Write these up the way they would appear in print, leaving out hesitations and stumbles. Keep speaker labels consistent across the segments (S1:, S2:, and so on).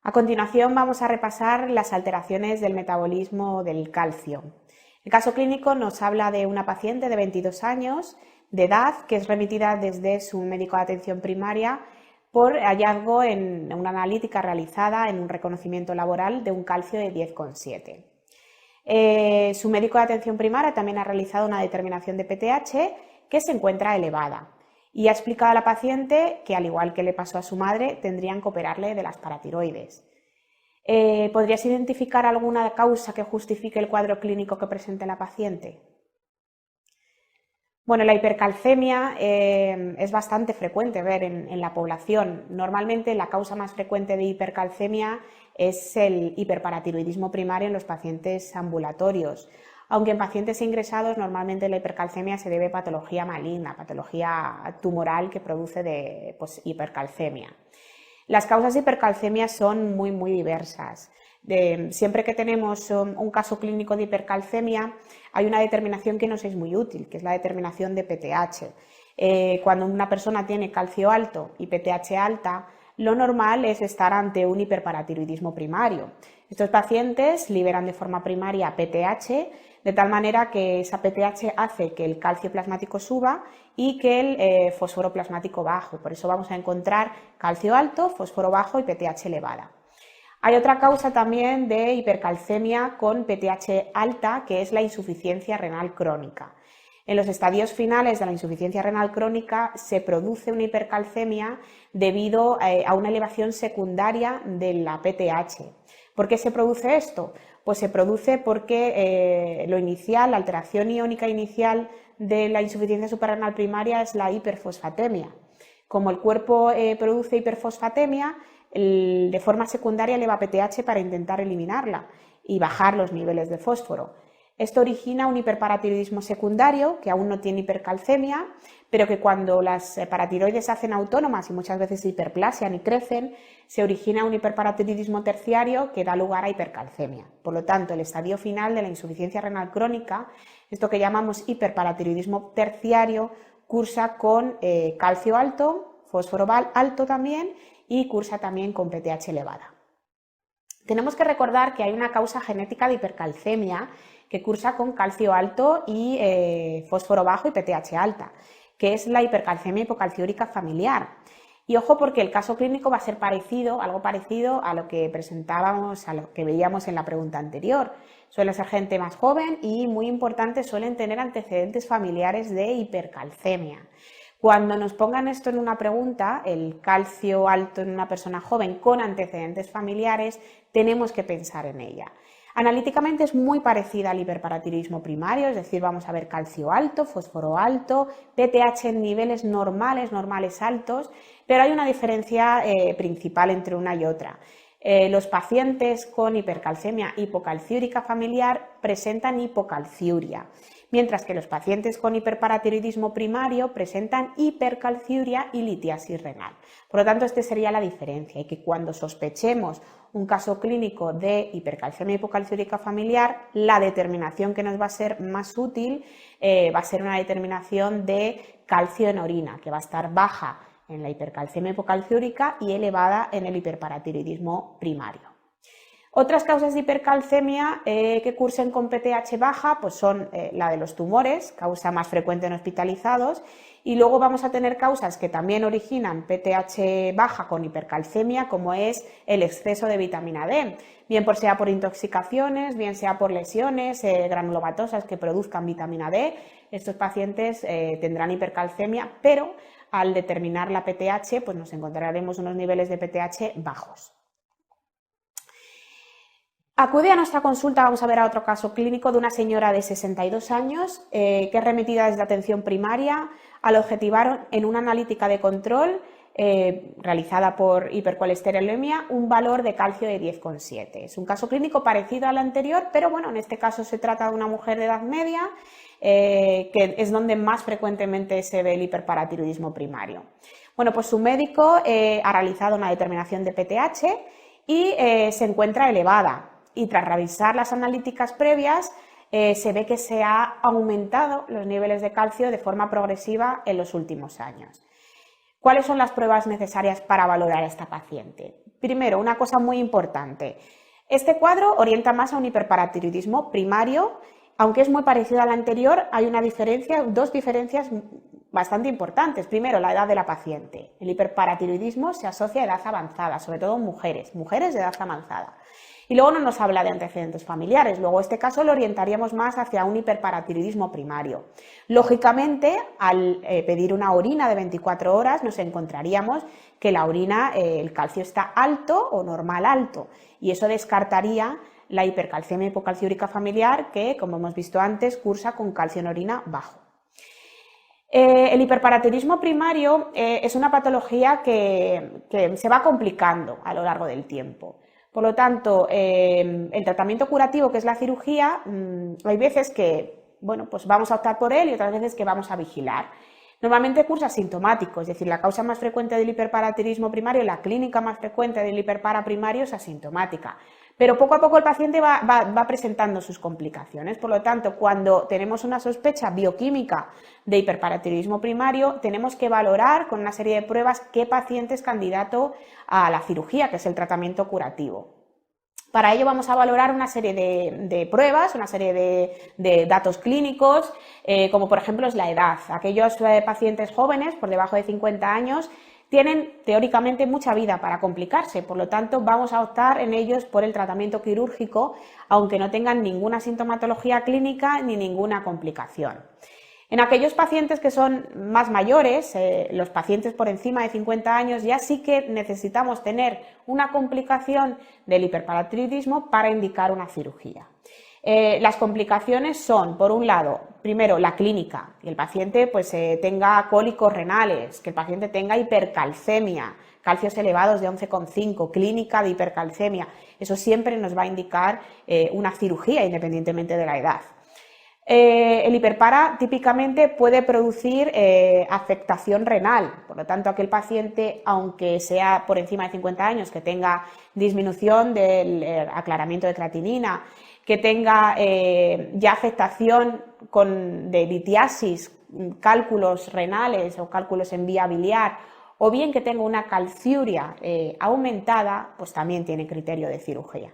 S1: A continuación vamos a repasar las alteraciones del metabolismo del calcio. El caso clínico nos habla de una paciente de 22 años de edad que es remitida desde su médico de atención primaria por hallazgo en una analítica realizada en un reconocimiento laboral de un calcio de 10,7. Su médico de atención primaria también ha realizado una determinación de PTH que se encuentra elevada y ha explicado a la paciente que, al igual que le pasó a su madre, tendrían que operarle de las paratiroides. ¿Podrías identificar alguna causa que justifique el cuadro clínico que presente la paciente? Bueno, la hipercalcemia es bastante frecuente ver en la población. Normalmente la causa más frecuente de hipercalcemia es el hiperparatiroidismo primario en los pacientes ambulatorios, aunque en pacientes ingresados normalmente la hipercalcemia se debe a patología maligna, patología tumoral que produce hipercalcemia. Las causas de hipercalcemia son muy diversas. Siempre que tenemos un caso clínico de hipercalcemia hay una determinación que nos es muy útil, que es la determinación de PTH. Cuando una persona tiene calcio alto y PTH alta, lo normal es estar ante un hiperparatiroidismo primario. Estos pacientes liberan de forma primaria PTH, de tal manera que esa PTH hace que el calcio plasmático suba y que el fósforo plasmático bajo. Por eso vamos a encontrar calcio alto, fósforo bajo y PTH elevada. Hay otra causa también de hipercalcemia con PTH alta, que es la insuficiencia renal crónica. En los estadios finales de la insuficiencia renal crónica se produce una hipercalcemia debido a una elevación secundaria de la PTH. ¿Por qué se produce esto? Pues se produce porque la alteración iónica inicial de la insuficiencia suprarrenal primaria es la hiperfosfatemia. Como el cuerpo produce hiperfosfatemia, de forma secundaria eleva PTH para intentar eliminarla y bajar los niveles de fósforo. Esto origina un hiperparatiroidismo secundario que aún no tiene hipercalcemia, pero que cuando las paratiroides se hacen autónomas y muchas veces se hiperplasian y crecen, se origina un hiperparatiroidismo terciario que da lugar a hipercalcemia. Por lo tanto, el estadio final de la insuficiencia renal crónica, esto que llamamos hiperparatiroidismo terciario, cursa con calcio alto, fósforo alto también, y cursa también con PTH elevada. Tenemos que recordar que hay una causa genética de hipercalcemia que cursa con calcio alto y fósforo bajo y PTH alta, que es la hipercalcemia hipocalciúrica familiar. Y ojo, porque el caso clínico va a ser algo parecido a lo que presentábamos, a lo que veíamos en la pregunta anterior. Suele ser gente más joven y, muy importante, suelen tener antecedentes familiares de hipercalcemia. Cuando nos pongan esto en una pregunta, el calcio alto en una persona joven con antecedentes familiares, tenemos que pensar en ella. Analíticamente es muy parecida al hiperparatiroidismo primario, es decir, vamos a ver calcio alto, fósforo alto, PTH en niveles normales altos, pero hay una diferencia principal entre una y otra. Los pacientes con hipercalcemia hipocalciúrica familiar presentan hipocalciuria, mientras que los pacientes con hiperparatiroidismo primario presentan hipercalciuria y litiasis renal. Por lo tanto, esta sería la diferencia, y que cuando sospechemos un caso clínico de hipercalcemia hipocalciúrica familiar, la determinación que nos va a ser más útil va a ser una determinación de calcio en orina, que va a estar baja en la hipercalcemia hipocalciúrica y elevada en el hiperparatiroidismo primario. Otras causas de hipercalcemia que cursen con PTH baja pues son la de los tumores, causa más frecuente en hospitalizados, y luego vamos a tener causas que también originan PTH baja con hipercalcemia, como es el exceso de vitamina D, bien sea por intoxicaciones, bien sea por lesiones granulomatosas que produzcan vitamina D. Estos pacientes tendrán hipercalcemia, pero al determinar la PTH pues nos encontraremos unos niveles de PTH bajos. Acude a nuestra consulta, vamos a ver a otro caso clínico de una señora de 62 años que es remitida desde atención primaria al objetivar en una analítica de control realizada por hipercolesterolemia un valor de calcio de 10,7. Es un caso clínico parecido al anterior, pero bueno, en este caso se trata de una mujer de edad media que es donde más frecuentemente se ve el hiperparatiroidismo primario. Bueno, pues su médico ha realizado una determinación de PTH y se encuentra elevada. Y tras revisar las analíticas previas, se ve que se ha aumentado los niveles de calcio de forma progresiva en los últimos años. ¿Cuáles son las pruebas necesarias para valorar a esta paciente? Primero, una cosa muy importante. Este cuadro orienta más a un hiperparatiroidismo primario, aunque es muy parecido al anterior, hay dos diferencias bastante importantes. Primero, la edad de la paciente. El hiperparatiroidismo se asocia a edad avanzada, sobre todo en mujeres de edad avanzada. Y luego no nos habla de antecedentes familiares, luego este caso lo orientaríamos más hacia un hiperparatiroidismo primario. Lógicamente, al pedir una orina de 24 horas nos encontraríamos que la orina, el calcio está alto o normal alto, y eso descartaría la hipercalcemia hipocalciúrica familiar que, como hemos visto antes, cursa con calcio en orina bajo. El hiperparatiroidismo primario es una patología que se va complicando a lo largo del tiempo. Por lo tanto, el tratamiento curativo, que es la cirugía, hay veces que pues vamos a optar por él y otras veces que vamos a vigilar. Normalmente cursa asintomático, es decir, la causa más frecuente del hiperparatiroidismo primario, la clínica más frecuente del hiperpara primario es asintomática. Pero poco a poco el paciente va presentando sus complicaciones. Por lo tanto, cuando tenemos una sospecha bioquímica de hiperparatiroidismo primario, tenemos que valorar con una serie de pruebas qué paciente es candidato a la cirugía, que es el tratamiento curativo. Para ello vamos a valorar una serie de pruebas, una serie de datos clínicos, como por ejemplo es la edad. Aquellos pacientes jóvenes por debajo de 50 años tienen teóricamente mucha vida para complicarse, por lo tanto vamos a optar en ellos por el tratamiento quirúrgico, aunque no tengan ninguna sintomatología clínica ni ninguna complicación. En aquellos pacientes que son más mayores, los pacientes por encima de 50 años, ya sí que necesitamos tener una complicación del hiperparatiroidismo para indicar una cirugía. Las complicaciones son, por un lado, primero la clínica, que el paciente tenga cólicos renales, que el paciente tenga hipercalcemia, calcios elevados de 11,5, clínica de hipercalcemia. Eso siempre nos va a indicar una cirugía independientemente de la edad. El hiperpara típicamente puede producir afectación renal, por lo tanto aquel paciente, aunque sea por encima de 50 años, que tenga disminución del aclaramiento de creatinina, que tenga ya afectación de litiasis, cálculos renales o cálculos en vía biliar, o bien que tenga una calciuria aumentada, pues también tiene criterio de cirugía.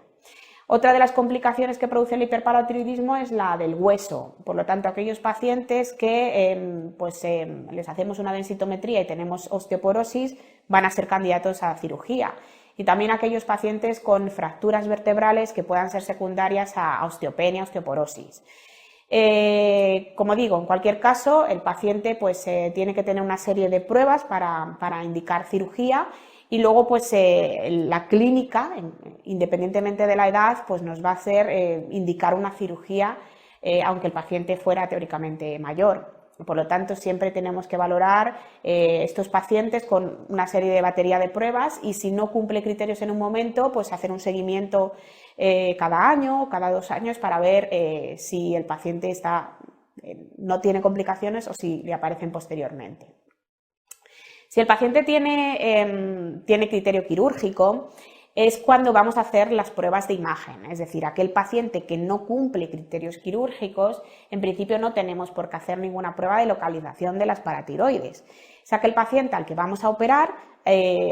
S1: Otra de las complicaciones que produce el hiperparatiroidismo es la del hueso, por lo tanto aquellos pacientes que les hacemos una densitometría y tenemos osteoporosis van a ser candidatos a cirugía, y también aquellos pacientes con fracturas vertebrales que puedan ser secundarias a osteopenia, osteoporosis. Como digo, en cualquier caso el paciente tiene que tener una serie de pruebas para indicar cirugía. Y luego, la clínica, independientemente de la edad, nos va a hacer indicar una cirugía, aunque el paciente fuera teóricamente mayor. Por lo tanto, siempre tenemos que valorar estos pacientes con una serie de batería de pruebas, y si no cumple criterios en un momento, hacer un seguimiento cada año o cada 2 años para ver si el paciente no tiene complicaciones o si le aparecen posteriormente. Si el paciente tiene criterio quirúrgico, es cuando vamos a hacer las pruebas de imagen, es decir, aquel paciente que no cumple criterios quirúrgicos, en principio no tenemos por qué hacer ninguna prueba de localización de las paratiroides. Es aquel paciente al que vamos a operar,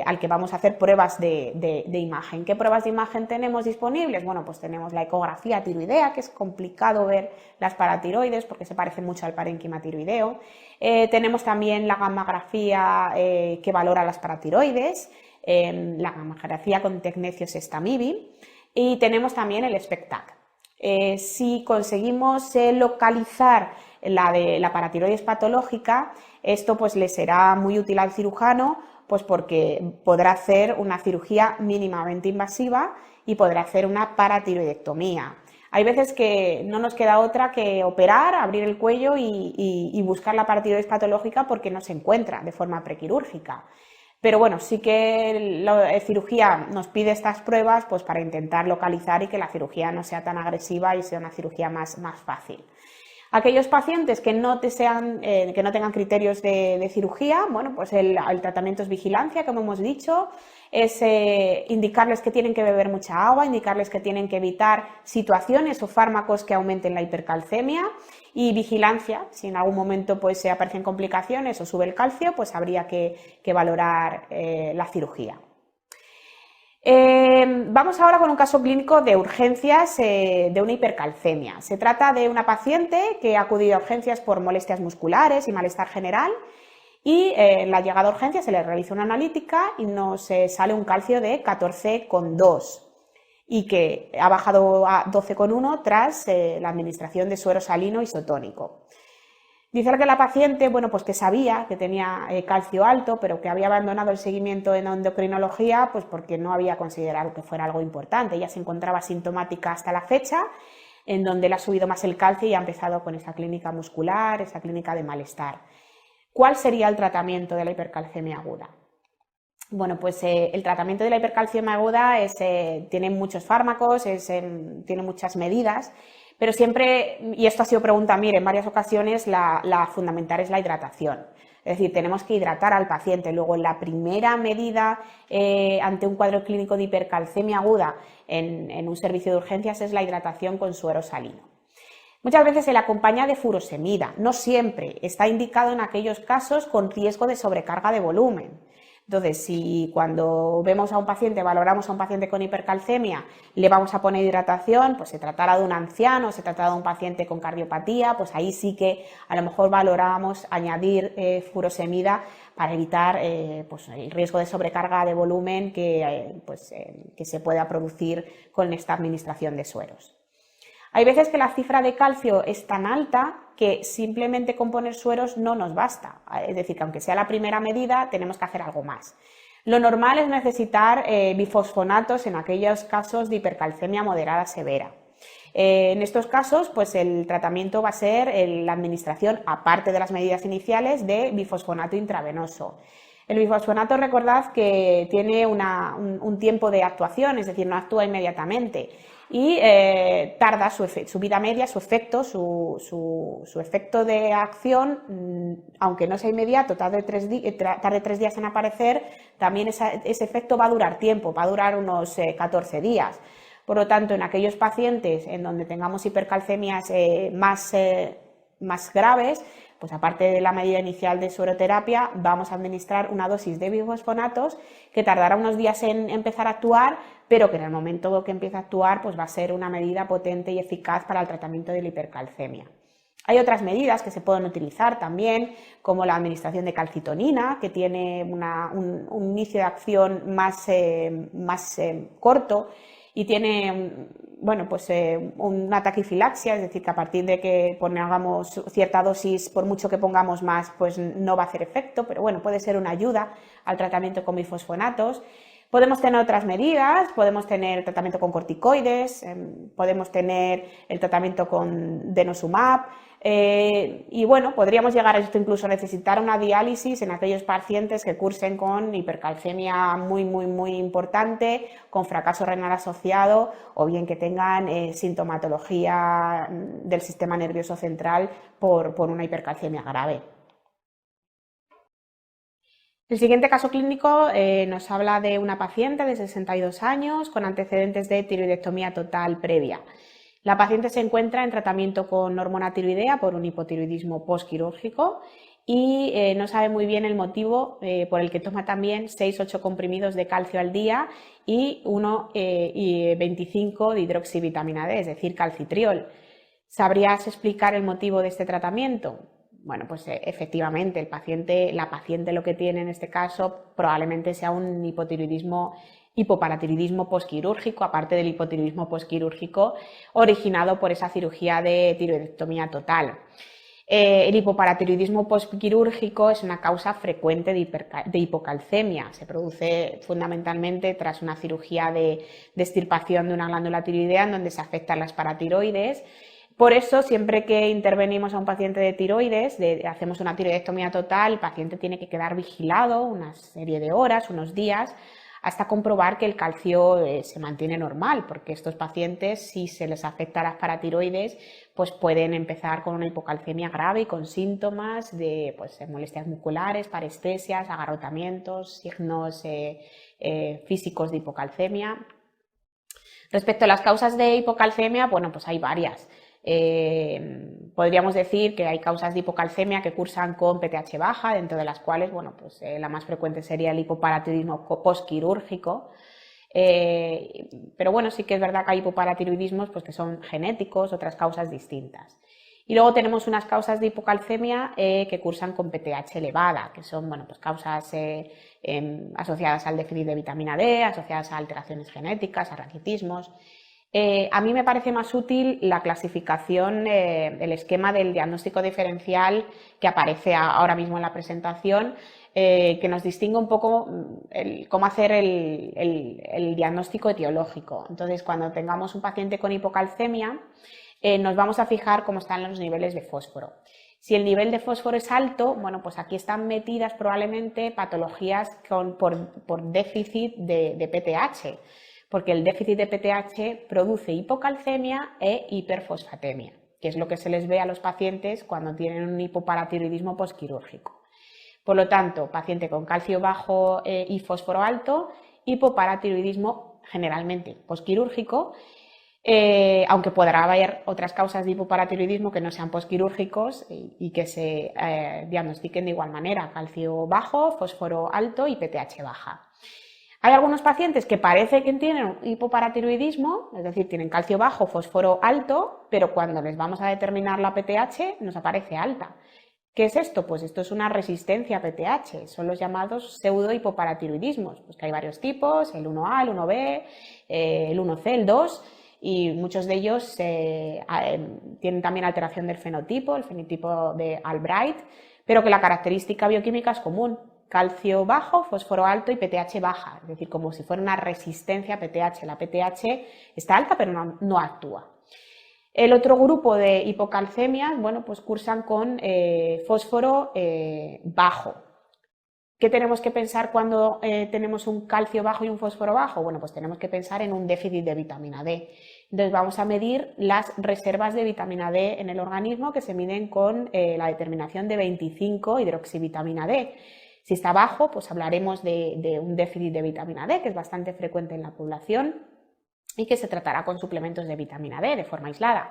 S1: al que vamos a hacer pruebas de imagen. ¿Qué pruebas de imagen tenemos disponibles? Bueno, pues tenemos la ecografía tiroidea, que es complicado ver las paratiroides porque se parece mucho al parénquima tiroideo. Tenemos también la gammagrafía que valora las paratiroides, la gammagrafía con Technetios-Stamibi, y tenemos también el SPECTAC. Si conseguimos localizar la paratiroides patológica, esto le será muy útil al cirujano, porque podrá hacer una cirugía mínimamente invasiva y podrá hacer una paratiroidectomía. Hay veces que no nos queda otra que operar, abrir el cuello y buscar la paratiroides patológica porque no se encuentra de forma prequirúrgica. Pero bueno, sí que la cirugía nos pide estas pruebas para intentar localizar y que la cirugía no sea tan agresiva y sea una cirugía más fácil. Aquellos pacientes que no tengan criterios de cirugía, bueno, pues el tratamiento es vigilancia, como hemos dicho, es indicarles que tienen que beber mucha agua, indicarles que tienen que evitar situaciones o fármacos que aumenten la hipercalcemia, y vigilancia, si en algún momento pues se aparecen complicaciones o sube el calcio, pues habría que valorar la cirugía. Vamos ahora con un caso clínico de urgencias de una hipercalcemia. Se trata de una paciente que ha acudido a urgencias por molestias musculares y malestar general, y en la llegada a urgencias se le realiza una analítica y nos sale un calcio de 14,2 y que ha bajado a 12,1 tras la administración de suero salino isotónico. Dice que la paciente, bueno, pues que sabía que tenía calcio alto, pero que había abandonado el seguimiento en endocrinología, pues porque no había considerado que fuera algo importante. Ella se encontraba sintomática hasta la fecha, en donde le ha subido más el calcio y ha empezado con esa clínica muscular, esa clínica de malestar. ¿Cuál sería el tratamiento de la hipercalcemia aguda? Bueno, pues el tratamiento de la hipercalcemia aguda tiene muchos fármacos, tiene muchas medidas, pero siempre, y esto ha sido pregunta mía en varias ocasiones, la fundamental es la hidratación. Es decir, tenemos que hidratar al paciente. Luego, la primera medida ante un cuadro clínico de hipercalcemia aguda en un servicio de urgencias es la hidratación con suero salino. Muchas veces se le acompaña de furosemida, no siempre, está indicado en aquellos casos con riesgo de sobrecarga de volumen. Entonces, si cuando vemos a un paciente, valoramos a un paciente con hipercalcemia, le vamos a poner hidratación, pues se tratará de un anciano, se tratará de un paciente con cardiopatía, pues ahí sí que a lo mejor valorábamos añadir furosemida para evitar pues el riesgo de sobrecarga de volumen que se pueda producir con esta administración de sueros. Hay veces que la cifra de calcio es tan alta que simplemente con poner sueros no nos basta. Es decir, que aunque sea la primera medida, tenemos que hacer algo más. Lo normal es necesitar bifosfonatos en aquellos casos de hipercalcemia moderada severa. En estos casos, pues el tratamiento va a ser la administración, aparte de las medidas iniciales, de bifosfonato intravenoso. El bifosfonato, recordad que tiene un tiempo de actuación, es decir, no actúa inmediatamente. Y tarda su vida media, su efecto de acción, aunque no sea inmediato, tarde 3 días en aparecer, también ese efecto va a durar tiempo, va a durar unos 14 días. Por lo tanto, en aquellos pacientes en donde tengamos hipercalcemias más graves, pues aparte de la medida inicial de sueroterapia, vamos a administrar una dosis de bifosfonatos que tardará unos días en empezar a actuar, pero que en el momento que empiece a actuar pues va a ser una medida potente y eficaz para el tratamiento de la hipercalcemia. Hay otras medidas que se pueden utilizar también, como la administración de calcitonina, que tiene un inicio de acción más corto y tiene una taquifilaxia, es decir, que a partir de que pongamos cierta dosis, por mucho que pongamos más, pues no va a hacer efecto, pero bueno, puede ser una ayuda al tratamiento con bifosfonatos. Podemos tener otras medidas, podemos tener el tratamiento con corticoides, podemos tener el tratamiento con denosumab, y bueno, podríamos llegar a esto incluso a necesitar una diálisis en aquellos pacientes que cursen con hipercalcemia muy importante, con fracaso renal asociado, o bien que tengan sintomatología del sistema nervioso central por una hipercalcemia grave. El siguiente caso clínico nos habla de una paciente de 62 años con antecedentes de tiroidectomía total previa. La paciente se encuentra en tratamiento con hormona tiroidea por un hipotiroidismo postquirúrgico y no sabe muy bien el motivo por el que toma también 6-8 comprimidos de calcio al día y 1,25 de hidroxivitamina D, es decir, calcitriol. ¿Sabrías explicar el motivo de este tratamiento? Bueno, pues efectivamente la paciente lo que tiene en este caso probablemente sea un hipoparatiroidismo postquirúrgico, aparte del hipotiroidismo postquirúrgico originado por esa cirugía de tiroidectomía total. El hipoparatiroidismo postquirúrgico es una causa frecuente de hipocalcemia. Se produce fundamentalmente tras una cirugía de extirpación de una glándula tiroidea en donde se afectan las paratiroides. Por eso, siempre que intervenimos a un paciente de tiroides, hacemos una tiroidectomía total, el paciente tiene que quedar vigilado una serie de horas, unos días, hasta comprobar que el calcio se mantiene normal, porque estos pacientes, si se les afecta las paratiroides, pues pueden empezar con una hipocalcemia grave y con síntomas de pues, molestias musculares, parestesias, agarrotamientos, signos físicos de hipocalcemia. Respecto a las causas de hipocalcemia, bueno, pues hay varias. Podríamos decir que hay causas de hipocalcemia que cursan con PTH baja, dentro de las cuales, bueno, pues la más frecuente sería el hipoparatiroidismo postquirúrgico. Pero bueno, sí que es verdad que hay hipoparatiroidismos pues, que son genéticos, otras causas distintas. Y luego tenemos unas causas de hipocalcemia que cursan con PTH elevada, que son bueno, pues causas asociadas al déficit de vitamina D, asociadas a alteraciones genéticas, a raquitismos. A mí me parece más útil la clasificación, el esquema del diagnóstico diferencial que aparece ahora mismo en la presentación, que nos distingue un poco cómo hacer el diagnóstico etiológico. Entonces, cuando tengamos un paciente con hipocalcemia, nos vamos a fijar cómo están los niveles de fósforo. Si el nivel de fósforo es alto, bueno, pues aquí están metidas probablemente patologías por déficit de PTH, porque el déficit de PTH produce hipocalcemia e hiperfosfatemia, que es lo que se les ve a los pacientes cuando tienen un hipoparatiroidismo postquirúrgico. Por lo tanto, paciente con calcio bajo y fósforo alto, hipoparatiroidismo generalmente postquirúrgico, aunque podrá haber otras causas de hipoparatiroidismo que no sean postquirúrgicos y que se diagnostiquen de igual manera, calcio bajo, fósforo alto y PTH baja. Hay algunos pacientes que parece que tienen hipoparatiroidismo, es decir, tienen calcio bajo, fósforo alto, pero cuando les vamos a determinar la PTH nos aparece alta. ¿Qué es esto? Pues esto es una resistencia a PTH, son los llamados pseudohipoparatiroidismos, pues que hay varios tipos, el 1A, el 1B, el 1C, el 2, y muchos de ellos tienen también alteración del fenotipo, el fenotipo de Albright, pero que la característica bioquímica es común. Calcio bajo, fósforo alto y PTH baja, es decir, como si fuera una resistencia a PTH. La PTH está alta pero no actúa. El otro grupo de hipocalcemias, bueno, pues cursan con fósforo bajo. ¿Qué tenemos que pensar cuando tenemos un calcio bajo y un fósforo bajo? Bueno, pues tenemos que pensar en un déficit de vitamina D. Entonces vamos a medir las reservas de vitamina D en el organismo que se miden con la determinación de 25 hidroxivitamina D. Si está bajo, pues hablaremos de un déficit de vitamina D, que es bastante frecuente en la población y que se tratará con suplementos de vitamina D de forma aislada.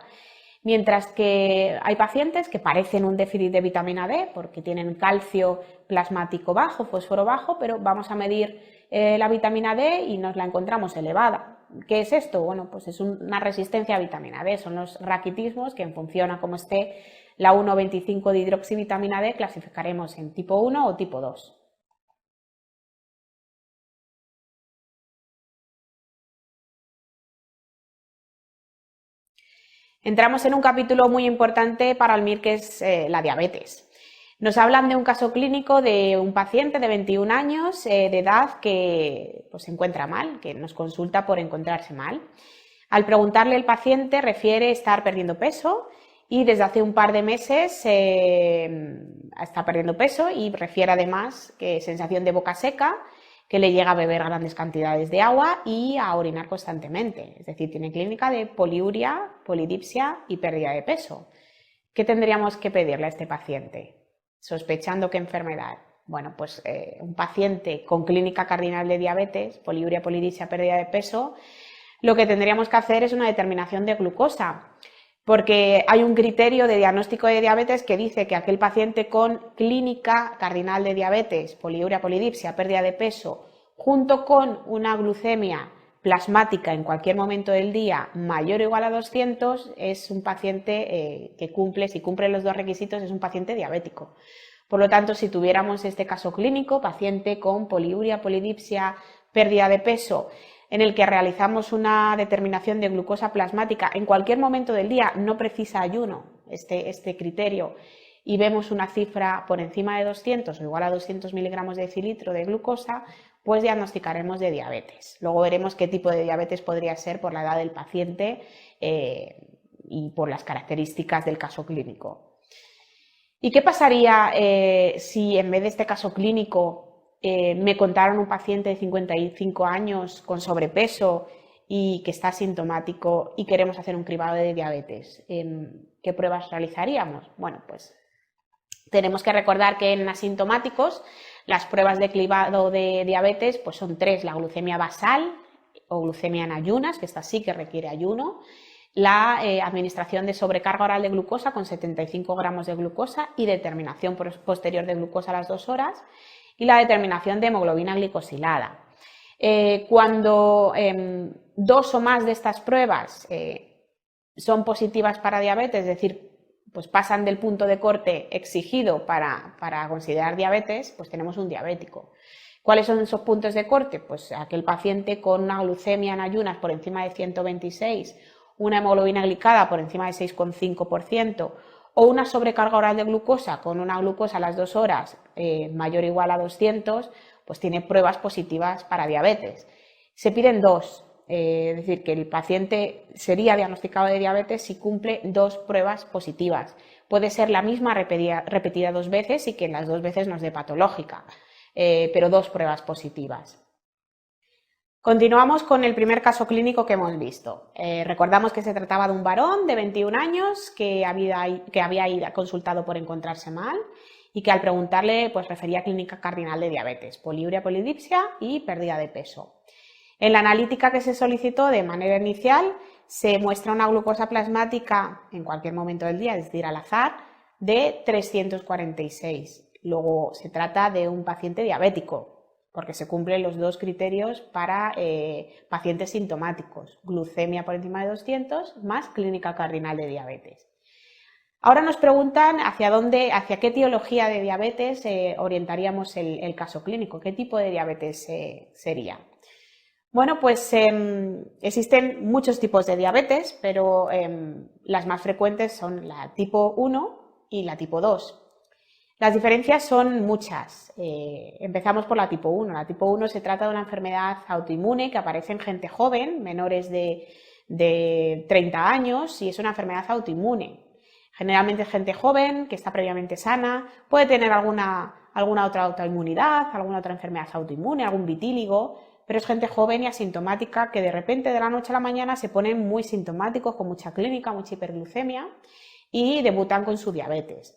S1: Mientras que hay pacientes que parecen un déficit de vitamina D porque tienen calcio plasmático bajo, fósforo bajo, pero vamos a medir la vitamina D y nos la encontramos elevada. ¿Qué es esto? Bueno, pues es una resistencia a vitamina D, son los raquitismos que en función a cómo esté la 1,25 de hidroxivitamina D clasificaremos en tipo 1 o tipo 2. Entramos en un capítulo muy importante para el MIR, que es la diabetes. Nos hablan de un caso clínico de un paciente de 21 años de edad que pues, se encuentra mal, que nos consulta por encontrarse mal. Al preguntarle el paciente refiere estar perdiendo peso y desde hace un par de meses está perdiendo peso y refiere además que sensación de boca seca, que le llega a beber grandes cantidades de agua y a orinar constantemente. Es decir, tiene clínica de poliuria, polidipsia y pérdida de peso. ¿Qué tendríamos que pedirle a este paciente? Sospechando qué enfermedad. Bueno, pues un paciente con clínica cardinal de diabetes, poliuria, polidipsia, pérdida de peso, lo que tendríamos que hacer es una determinación de glucosa, porque hay un criterio de diagnóstico de diabetes que dice que aquel paciente con clínica cardinal de diabetes, poliuria, polidipsia, pérdida de peso, junto con una glucemia plasmática en cualquier momento del día mayor o igual a 200, es un paciente que cumple, si cumple los dos requisitos, es un paciente diabético. Por lo tanto, si tuviéramos este caso clínico, paciente con poliuria, polidipsia, pérdida de peso, en el que realizamos una determinación de glucosa plasmática en cualquier momento del día, no precisa ayuno este criterio, y vemos una cifra por encima de 200 o igual a 200 miligramos de decilitro de glucosa, pues diagnosticaremos de diabetes. Luego veremos qué tipo de diabetes podría ser por la edad del paciente y por las características del caso clínico. ¿Y qué pasaría si en vez de este caso clínico me contaron un paciente de 55 años con sobrepeso y que está asintomático y queremos hacer un cribado de diabetes. ¿Qué pruebas realizaríamos? Bueno, pues tenemos que recordar que en asintomáticos las pruebas de cribado de diabetes pues son 3, la glucemia basal o glucemia en ayunas, que esta sí que requiere ayuno, la administración de sobrecarga oral de glucosa con 75 gramos de glucosa y determinación posterior de glucosa a las 2 horas, y la determinación de hemoglobina glicosilada. Cuando 2 o más de estas pruebas son positivas para diabetes, es decir, pues pasan del punto de corte exigido para considerar diabetes, pues tenemos un diabético. ¿Cuáles son esos puntos de corte? Pues aquel paciente con una glucemia en ayunas por encima de 126, una hemoglobina glicada por encima de 6,5% o una sobrecarga oral de glucosa con una glucosa a las 2 horas mayor o igual a 200, pues tiene pruebas positivas para diabetes. Se piden 2, es decir, que el paciente sería diagnosticado de diabetes si cumple 2 pruebas positivas. Puede ser la misma repetida 2 veces y que en las 2 veces nos dé patológica, pero 2 pruebas positivas. Continuamos con el primer caso clínico que hemos visto. Recordamos que se trataba de un varón de 21 años que había ido consultado por encontrarse mal y que al preguntarle pues refería clínica cardinal de diabetes, poliuria, polidipsia y pérdida de peso. En la analítica que se solicitó de manera inicial se muestra una glucosa plasmática en cualquier momento del día, es decir, al azar, de 346. Luego se trata de un paciente diabético, porque se cumplen los 2 criterios para pacientes sintomáticos, glucemia por encima de 200 más clínica cardinal de diabetes. Ahora nos preguntan hacia qué etiología de diabetes orientaríamos el caso clínico, qué tipo de diabetes sería. Bueno, pues existen muchos tipos de diabetes, pero las más frecuentes son la tipo 1 y la tipo 2. Las diferencias son muchas. Empezamos por la tipo 1. La tipo 1 se trata de una enfermedad autoinmune que aparece en gente joven, menores de 30 años, y es una enfermedad autoinmune. Generalmente gente joven, que está previamente sana, puede tener alguna otra autoinmunidad, alguna otra enfermedad autoinmune, algún vitíligo, pero es gente joven y asintomática que de repente de la noche a la mañana se ponen muy sintomáticos, con mucha clínica, mucha hiperglucemia y debutan con su diabetes.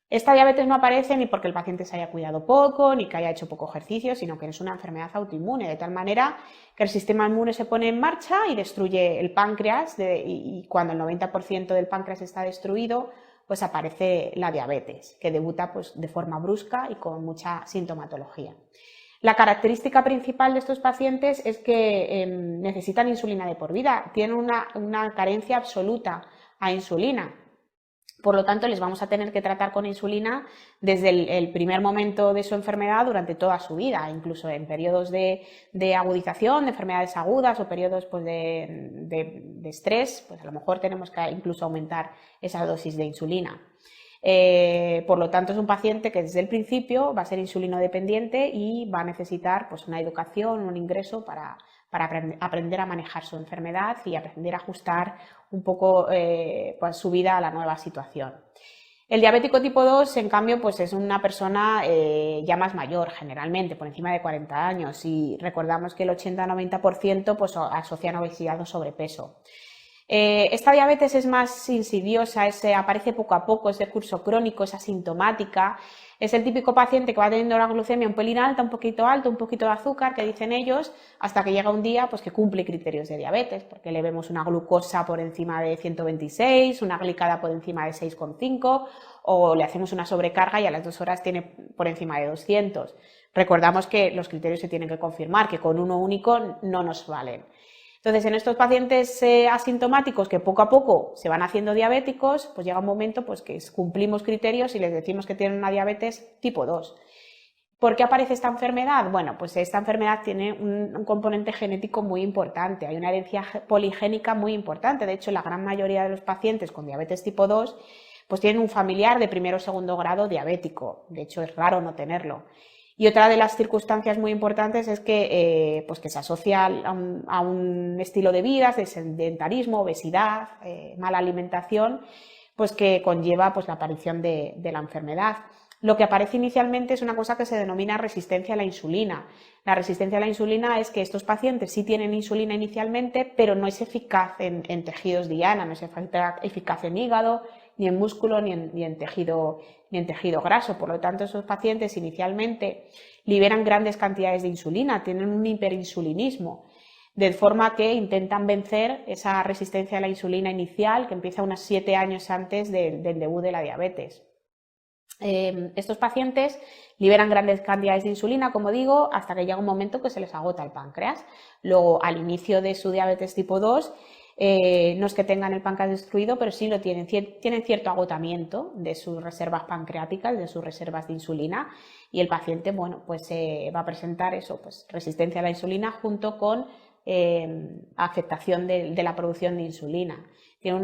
S1: Esta diabetes no aparece ni porque el paciente se haya cuidado poco, ni que haya hecho poco ejercicio, sino que es una enfermedad autoinmune, de tal manera que el sistema inmune se pone en marcha y destruye el páncreas, y cuando el 90% del páncreas está destruido, pues aparece la diabetes, que debuta pues, de forma brusca y con mucha sintomatología. La característica principal de estos pacientes es que necesitan insulina de por vida, tienen una carencia absoluta a insulina. Por lo tanto, les vamos a tener que tratar con insulina desde el primer momento de su enfermedad durante toda su vida, incluso en periodos de agudización, de enfermedades agudas o periodos pues, de estrés, pues a lo mejor tenemos que incluso aumentar esa dosis de insulina. Por lo tanto, es un paciente que desde el principio va a ser insulinodependiente y va a necesitar pues, una educación, un ingreso para aprender a manejar su enfermedad y aprender a ajustar un poco pues, su vida a la nueva situación. El diabético tipo 2, en cambio, pues es una persona ya más mayor, generalmente, por encima de 40 años, y recordamos que el 80-90% pues, asocian obesidad o sobrepeso. Esta diabetes es más insidiosa, aparece poco a poco, es de curso crónico, es asintomática. Es el típico paciente que va teniendo la glucemia un pelín alta, un poquito de azúcar, que dicen ellos, hasta que llega un día pues, que cumple criterios de diabetes, porque le vemos una glucosa por encima de 126, una glicada por encima de 6,5, o le hacemos una sobrecarga y a las 2 horas tiene por encima de 200. Recordamos que los criterios se tienen que confirmar, que con uno único no nos valen. Entonces, en estos pacientes asintomáticos que poco a poco se van haciendo diabéticos, pues llega un momento pues, que cumplimos criterios y les decimos que tienen una diabetes tipo 2. ¿Por qué aparece esta enfermedad? Bueno, pues esta enfermedad tiene un componente genético muy importante, hay una herencia poligénica muy importante. De hecho, la gran mayoría de los pacientes con diabetes tipo 2 pues tienen un familiar de primero o segundo grado diabético. De hecho, es raro no tenerlo. Y otra de las circunstancias muy importantes es que, pues que se asocia a un estilo de vida, de sedentarismo, obesidad, mala alimentación, pues que conlleva pues, la aparición de la enfermedad. lo que aparece inicialmente es una cosa que se denomina resistencia a la insulina. La resistencia a la insulina es que estos pacientes sí tienen insulina inicialmente, pero no es eficaz en tejidos diana, no es eficaz en hígado, ni en músculo, ni en tejido graso. Por lo tanto, esos pacientes inicialmente liberan grandes cantidades de insulina, tienen un hiperinsulinismo, de forma que intentan vencer esa resistencia a la insulina inicial que empieza unos 7 años antes del debut de la diabetes. Estos pacientes liberan grandes cantidades de insulina, como digo, hasta que llega un momento que se les agota el páncreas. Luego, al inicio de su diabetes tipo 2, no es que tengan el páncreas destruido, pero sí lo tienen cierto agotamiento de sus reservas pancreáticas, de sus reservas de insulina, y el paciente, bueno, pues va a presentar eso, pues resistencia a la insulina junto con afectación de la producción de insulina. Tiene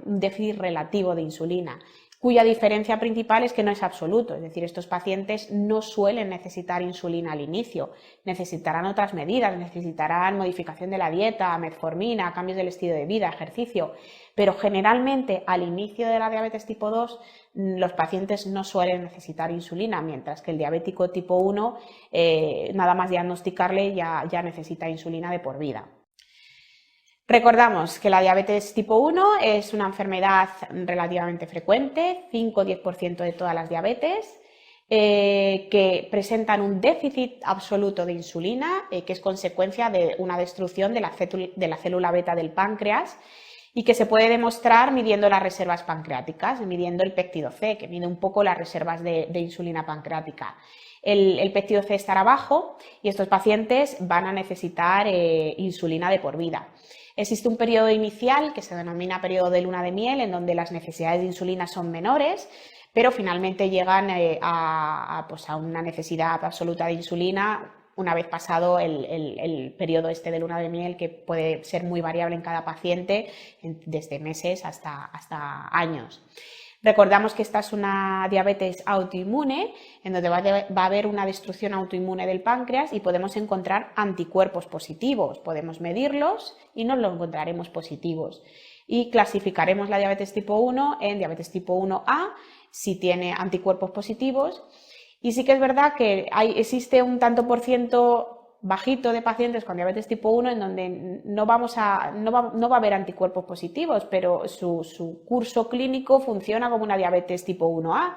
S1: un déficit relativo de insulina, cuya diferencia principal es que no es absoluto, es decir, estos pacientes no suelen necesitar insulina al inicio, necesitarán otras medidas, necesitarán modificación de la dieta, metformina, cambios del estilo de vida, ejercicio, pero generalmente al inicio de la diabetes tipo 2 los pacientes no suelen necesitar insulina, mientras que el diabético tipo 1, nada más diagnosticarle ya necesita insulina de por vida. Recordamos que la diabetes tipo 1 es una enfermedad relativamente frecuente, 5-10% de todas las diabetes, que presentan un déficit absoluto de insulina, que es consecuencia de una destrucción de la célula beta del páncreas y que se puede demostrar midiendo las reservas pancreáticas, midiendo el péptido C, que mide un poco las reservas de insulina pancreática. El péptido C estará bajo y estos pacientes van a necesitar insulina de por vida. Existe un periodo inicial que se denomina periodo de luna de miel, en donde las necesidades de insulina son menores, pero finalmente llegan a una necesidad absoluta de insulina una vez pasado el periodo de luna de miel, que puede ser muy variable en cada paciente, desde meses hasta años. Recordamos que esta es una diabetes autoinmune, en donde va a haber una destrucción autoinmune del páncreas y podemos encontrar anticuerpos positivos. Podemos medirlos y nos los encontraremos positivos. Y clasificaremos la diabetes tipo 1 en diabetes tipo 1A, si tiene anticuerpos positivos. Y sí que es verdad que existe un tanto por ciento bajito de pacientes con diabetes tipo 1 en donde no va a haber anticuerpos positivos, pero su curso clínico funciona como una diabetes tipo 1A.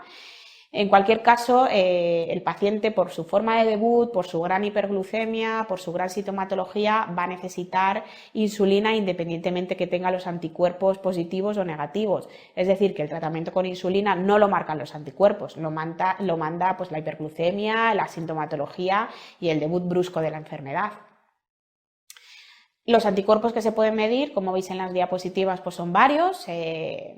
S1: En cualquier caso, el paciente, por su forma de debut, por su gran hiperglucemia, por su gran sintomatología, va a necesitar insulina independientemente que tenga los anticuerpos positivos o negativos. Es decir, que el tratamiento con insulina no lo marcan los anticuerpos, lo manda pues, la hiperglucemia, la sintomatología y el debut brusco de la enfermedad. Los anticuerpos que se pueden medir, como veis en las diapositivas, pues son varios.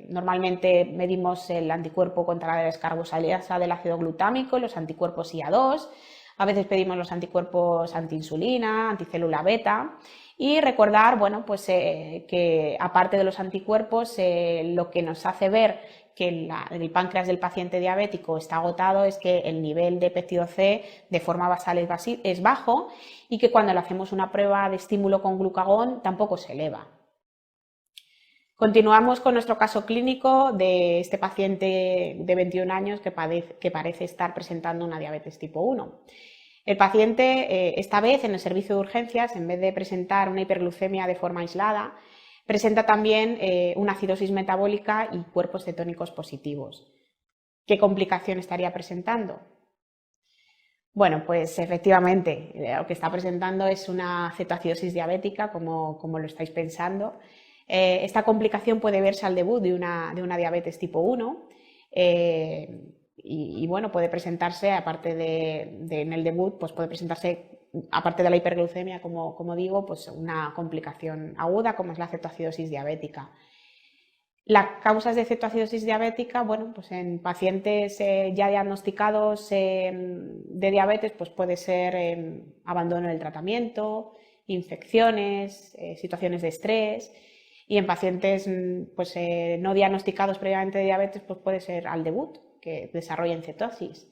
S1: Normalmente medimos el anticuerpo contra la descarboxilasa del ácido glutámico, los anticuerpos IA2. A veces pedimos los anticuerpos antiinsulina, anticélula beta. Y recordar, bueno, pues que aparte de los anticuerpos, lo que nos hace ver que el páncreas del paciente diabético está agotado es que el nivel de péptido C de forma basal es bajo y que cuando le hacemos una prueba de estímulo con glucagón tampoco se eleva. Continuamos con nuestro caso clínico de este paciente de 21 años que parece estar presentando una diabetes tipo 1. El paciente, esta vez en el servicio de urgencias, en vez de presentar una hiperglucemia de forma aislada, presenta también una acidosis metabólica y cuerpos cetónicos positivos. ¿Qué complicación estaría presentando? Bueno, pues efectivamente lo que está presentando es una cetoacidosis diabética, como lo estáis pensando. Esta complicación puede verse al debut de una diabetes tipo 1 y bueno, puede presentarse, aparte en el debut, pues puede presentarse, aparte de la hiperglucemia, como digo, pues una complicación aguda como es la cetoacidosis diabética. Las causas de cetoacidosis diabética, bueno, pues en pacientes ya diagnosticados de diabetes, pues puede ser abandono del tratamiento, infecciones, situaciones de estrés, y en pacientes pues, no diagnosticados previamente de diabetes, pues puede ser al debut, que desarrollen cetosis.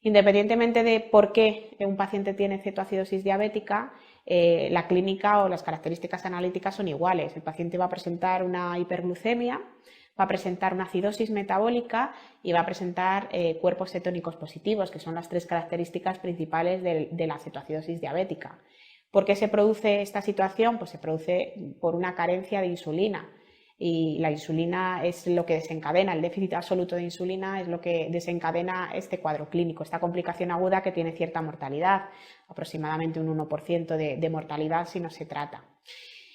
S1: Independientemente de por qué un paciente tiene cetoacidosis diabética, la clínica o las características analíticas son iguales. El paciente va a presentar una hiperglucemia, va a presentar una acidosis metabólica y va a presentar cuerpos cetónicos positivos, que son las 3 características principales de la cetoacidosis diabética. ¿Por qué se produce esta situación? Pues se produce por una carencia de insulina. Y la insulina es lo que desencadena, el déficit absoluto de insulina es lo que desencadena este cuadro clínico, esta complicación aguda que tiene cierta mortalidad, aproximadamente un 1% de mortalidad si no se trata.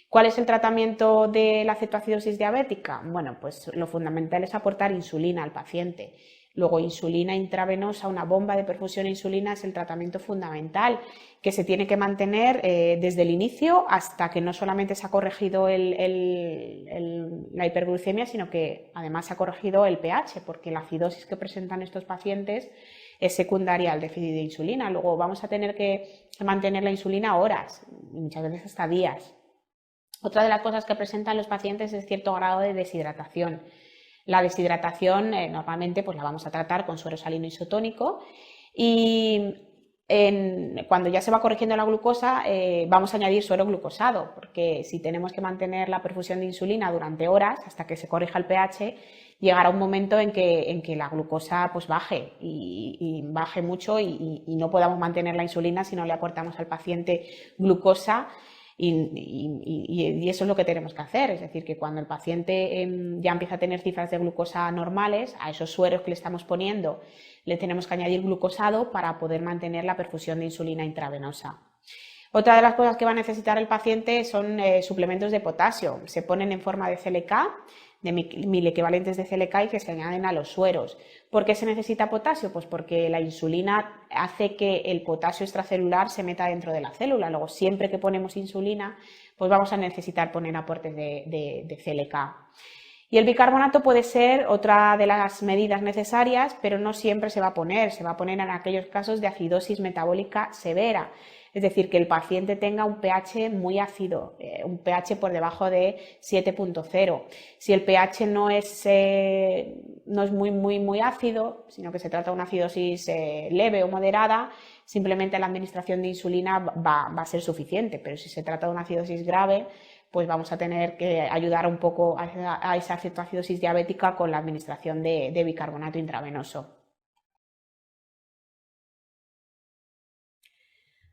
S1: ¿Cuál es el tratamiento de la cetoacidosis diabética? Bueno, pues lo fundamental es aportar insulina al paciente. Luego, insulina intravenosa, una bomba de perfusión de insulina es el tratamiento fundamental que se tiene que mantener desde el inicio hasta que no solamente se ha corregido la hiperglucemia, sino que además se ha corregido el pH, porque la acidosis que presentan estos pacientes es secundaria al déficit de insulina. Luego vamos a tener que mantener la insulina horas, muchas veces hasta días. Otra de las cosas que presentan los pacientes es cierto grado de deshidratación. La deshidratación normalmente pues la vamos a tratar con suero salino isotónico y cuando ya se va corrigiendo la glucosa vamos a añadir suero glucosado, porque si tenemos que mantener la perfusión de insulina durante horas hasta que se corrija el pH, llegará un momento en que la glucosa pues baje y baje mucho y no podamos mantener la insulina si no le aportamos al paciente glucosa. Y eso es lo que tenemos que hacer, es decir, que cuando el paciente ya empieza a tener cifras de glucosa normales, a esos sueros que le estamos poniendo le tenemos que añadir glucosado para poder mantener la perfusión de insulina intravenosa. Otra de las cosas que va a necesitar el paciente son suplementos de potasio, se ponen en forma de CLK, de 1000 equivalentes de CLK y que se añaden a los sueros. ¿Por qué se necesita potasio? Pues porque la insulina hace que el potasio extracelular se meta dentro de la célula. Luego, siempre que ponemos insulina, pues vamos a necesitar poner aportes de CLK. Y el bicarbonato puede ser otra de las medidas necesarias, pero no siempre se va a poner en aquellos casos de acidosis metabólica severa. Es decir, que el paciente tenga un pH muy ácido, un pH por debajo de 7.0. Si el pH no es muy ácido, sino que se trata de una acidosis leve o moderada, simplemente la administración de insulina va a ser suficiente. Pero si se trata de una acidosis grave, pues vamos a tener que ayudar un poco a esa cetoacidosis diabética con la administración de bicarbonato intravenoso.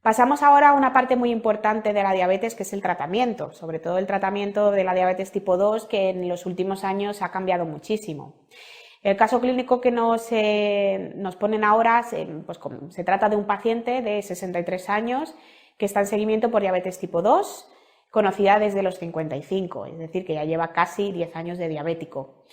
S1: Pasamos ahora a una parte muy importante de la diabetes, que es el tratamiento, sobre todo el tratamiento de la diabetes tipo 2, que en los últimos años ha cambiado muchísimo. El caso clínico que nos ponen ahora, pues se trata de un paciente de 63 años que está en seguimiento por diabetes tipo 2, conocida desde los 55, es decir, que ya lleva casi 10 años de diabético.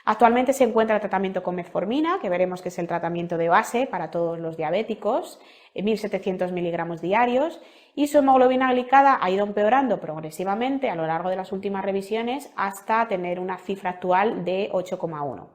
S1: Actualmente se encuentra en tratamiento con metformina, que veremos que es el tratamiento de base para todos los diabéticos, 1.700 miligramos diarios, y su hemoglobina glicada ha ido empeorando progresivamente a lo largo de las últimas revisiones hasta tener una cifra actual de 8,1.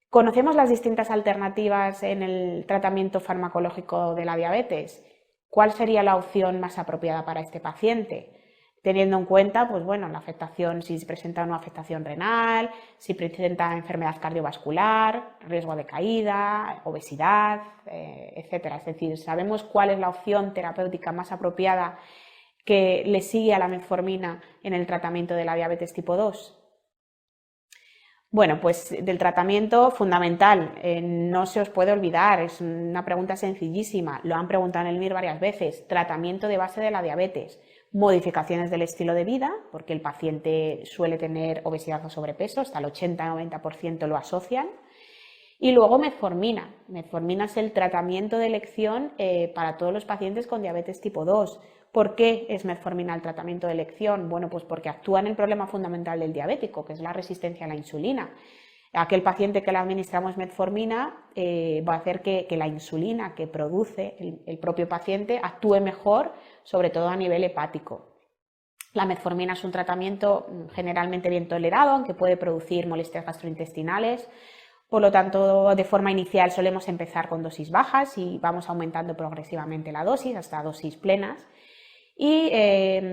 S1: ¿Conocemos las distintas alternativas en el tratamiento farmacológico de la diabetes? ¿Cuál sería la opción más apropiada para este paciente? Teniendo en cuenta, pues bueno, la afectación, si se presenta una afectación renal, si presenta enfermedad cardiovascular, riesgo de caída, obesidad, etcétera. Es decir, sabemos cuál es la opción terapéutica más apropiada que le sigue a la metformina en el tratamiento de la diabetes tipo 2. Bueno, pues del tratamiento fundamental, no se os puede olvidar, es una pregunta sencillísima, lo han preguntado en el MIR varias veces, tratamiento de base de la diabetes. Modificaciones del estilo de vida, porque el paciente suele tener obesidad o sobrepeso, hasta el 80-90% lo asocian. Y luego metformina. Metformina es el tratamiento de elección para todos los pacientes con diabetes tipo 2. ¿Por qué es metformina el tratamiento de elección? Bueno, pues porque actúa en el problema fundamental del diabético, que es la resistencia a la insulina. Aquel paciente que le administramos metformina va a hacer que la insulina que produce el propio paciente actúe mejor, sobre todo a nivel hepático. La metformina es un tratamiento generalmente bien tolerado, aunque puede producir molestias gastrointestinales. Por lo tanto, de forma inicial solemos empezar con dosis bajas y vamos aumentando progresivamente la dosis hasta dosis plenas. Y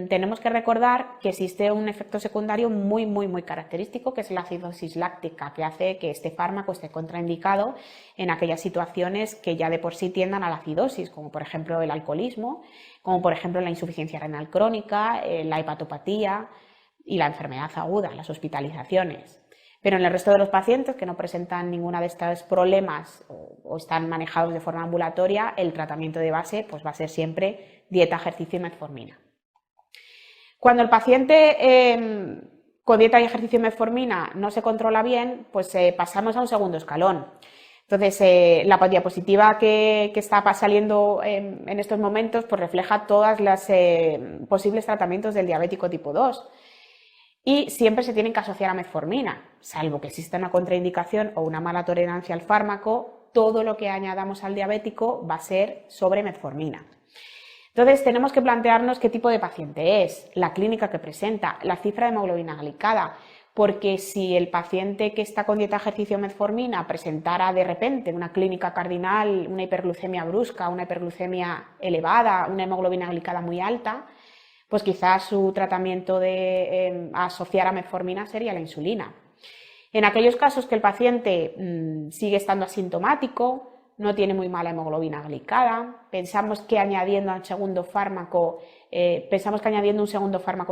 S1: tenemos que recordar que existe un efecto secundario muy característico, que es la acidosis láctica, que hace que este fármaco esté contraindicado en aquellas situaciones que ya de por sí tiendan a la acidosis, como por ejemplo el alcoholismo, como por ejemplo la insuficiencia renal crónica, la hepatopatía y la enfermedad aguda, las hospitalizaciones. Pero en el resto de los pacientes que no presentan ninguna de estos problemas o están manejados de forma ambulatoria, el tratamiento de base pues va a ser siempre dieta, ejercicio y metformina. Cuando el paciente con dieta y ejercicio y metformina no se controla bien, pues pasamos a un segundo escalón. Entonces, la diapositiva que está saliendo en estos momentos pues refleja todos los posibles tratamientos del diabético tipo 2. Y siempre se tienen que asociar a metformina, salvo que exista una contraindicación o una mala tolerancia al fármaco, todo lo que añadamos al diabético va a ser sobre metformina. Entonces tenemos que plantearnos qué tipo de paciente es, la clínica que presenta, la cifra de hemoglobina glicada, porque si el paciente que está con dieta, ejercicio, metformina presentara de repente una clínica cardinal, una hiperglucemia brusca, una hiperglucemia elevada, una hemoglobina glicada muy alta, pues quizás su tratamiento de asociar a metformina sería la insulina. En aquellos casos que el paciente sigue estando asintomático, no tiene muy mala hemoglobina glicada, pensamos que añadiendo un segundo fármaco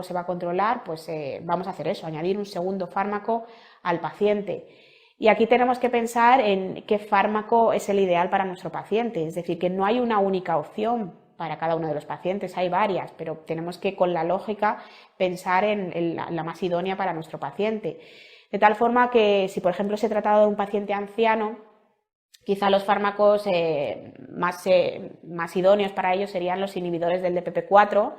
S1: se va a controlar, pues vamos a hacer eso, añadir un segundo fármaco al paciente. Y aquí tenemos que pensar en qué fármaco es el ideal para nuestro paciente, es decir, que no hay una única opción para cada uno de los pacientes, hay varias, pero tenemos que con la lógica pensar en la más idónea para nuestro paciente. De tal forma que si por ejemplo se trata de un paciente anciano, quizá los fármacos más idóneos para ellos serían los inhibidores del DPP-4,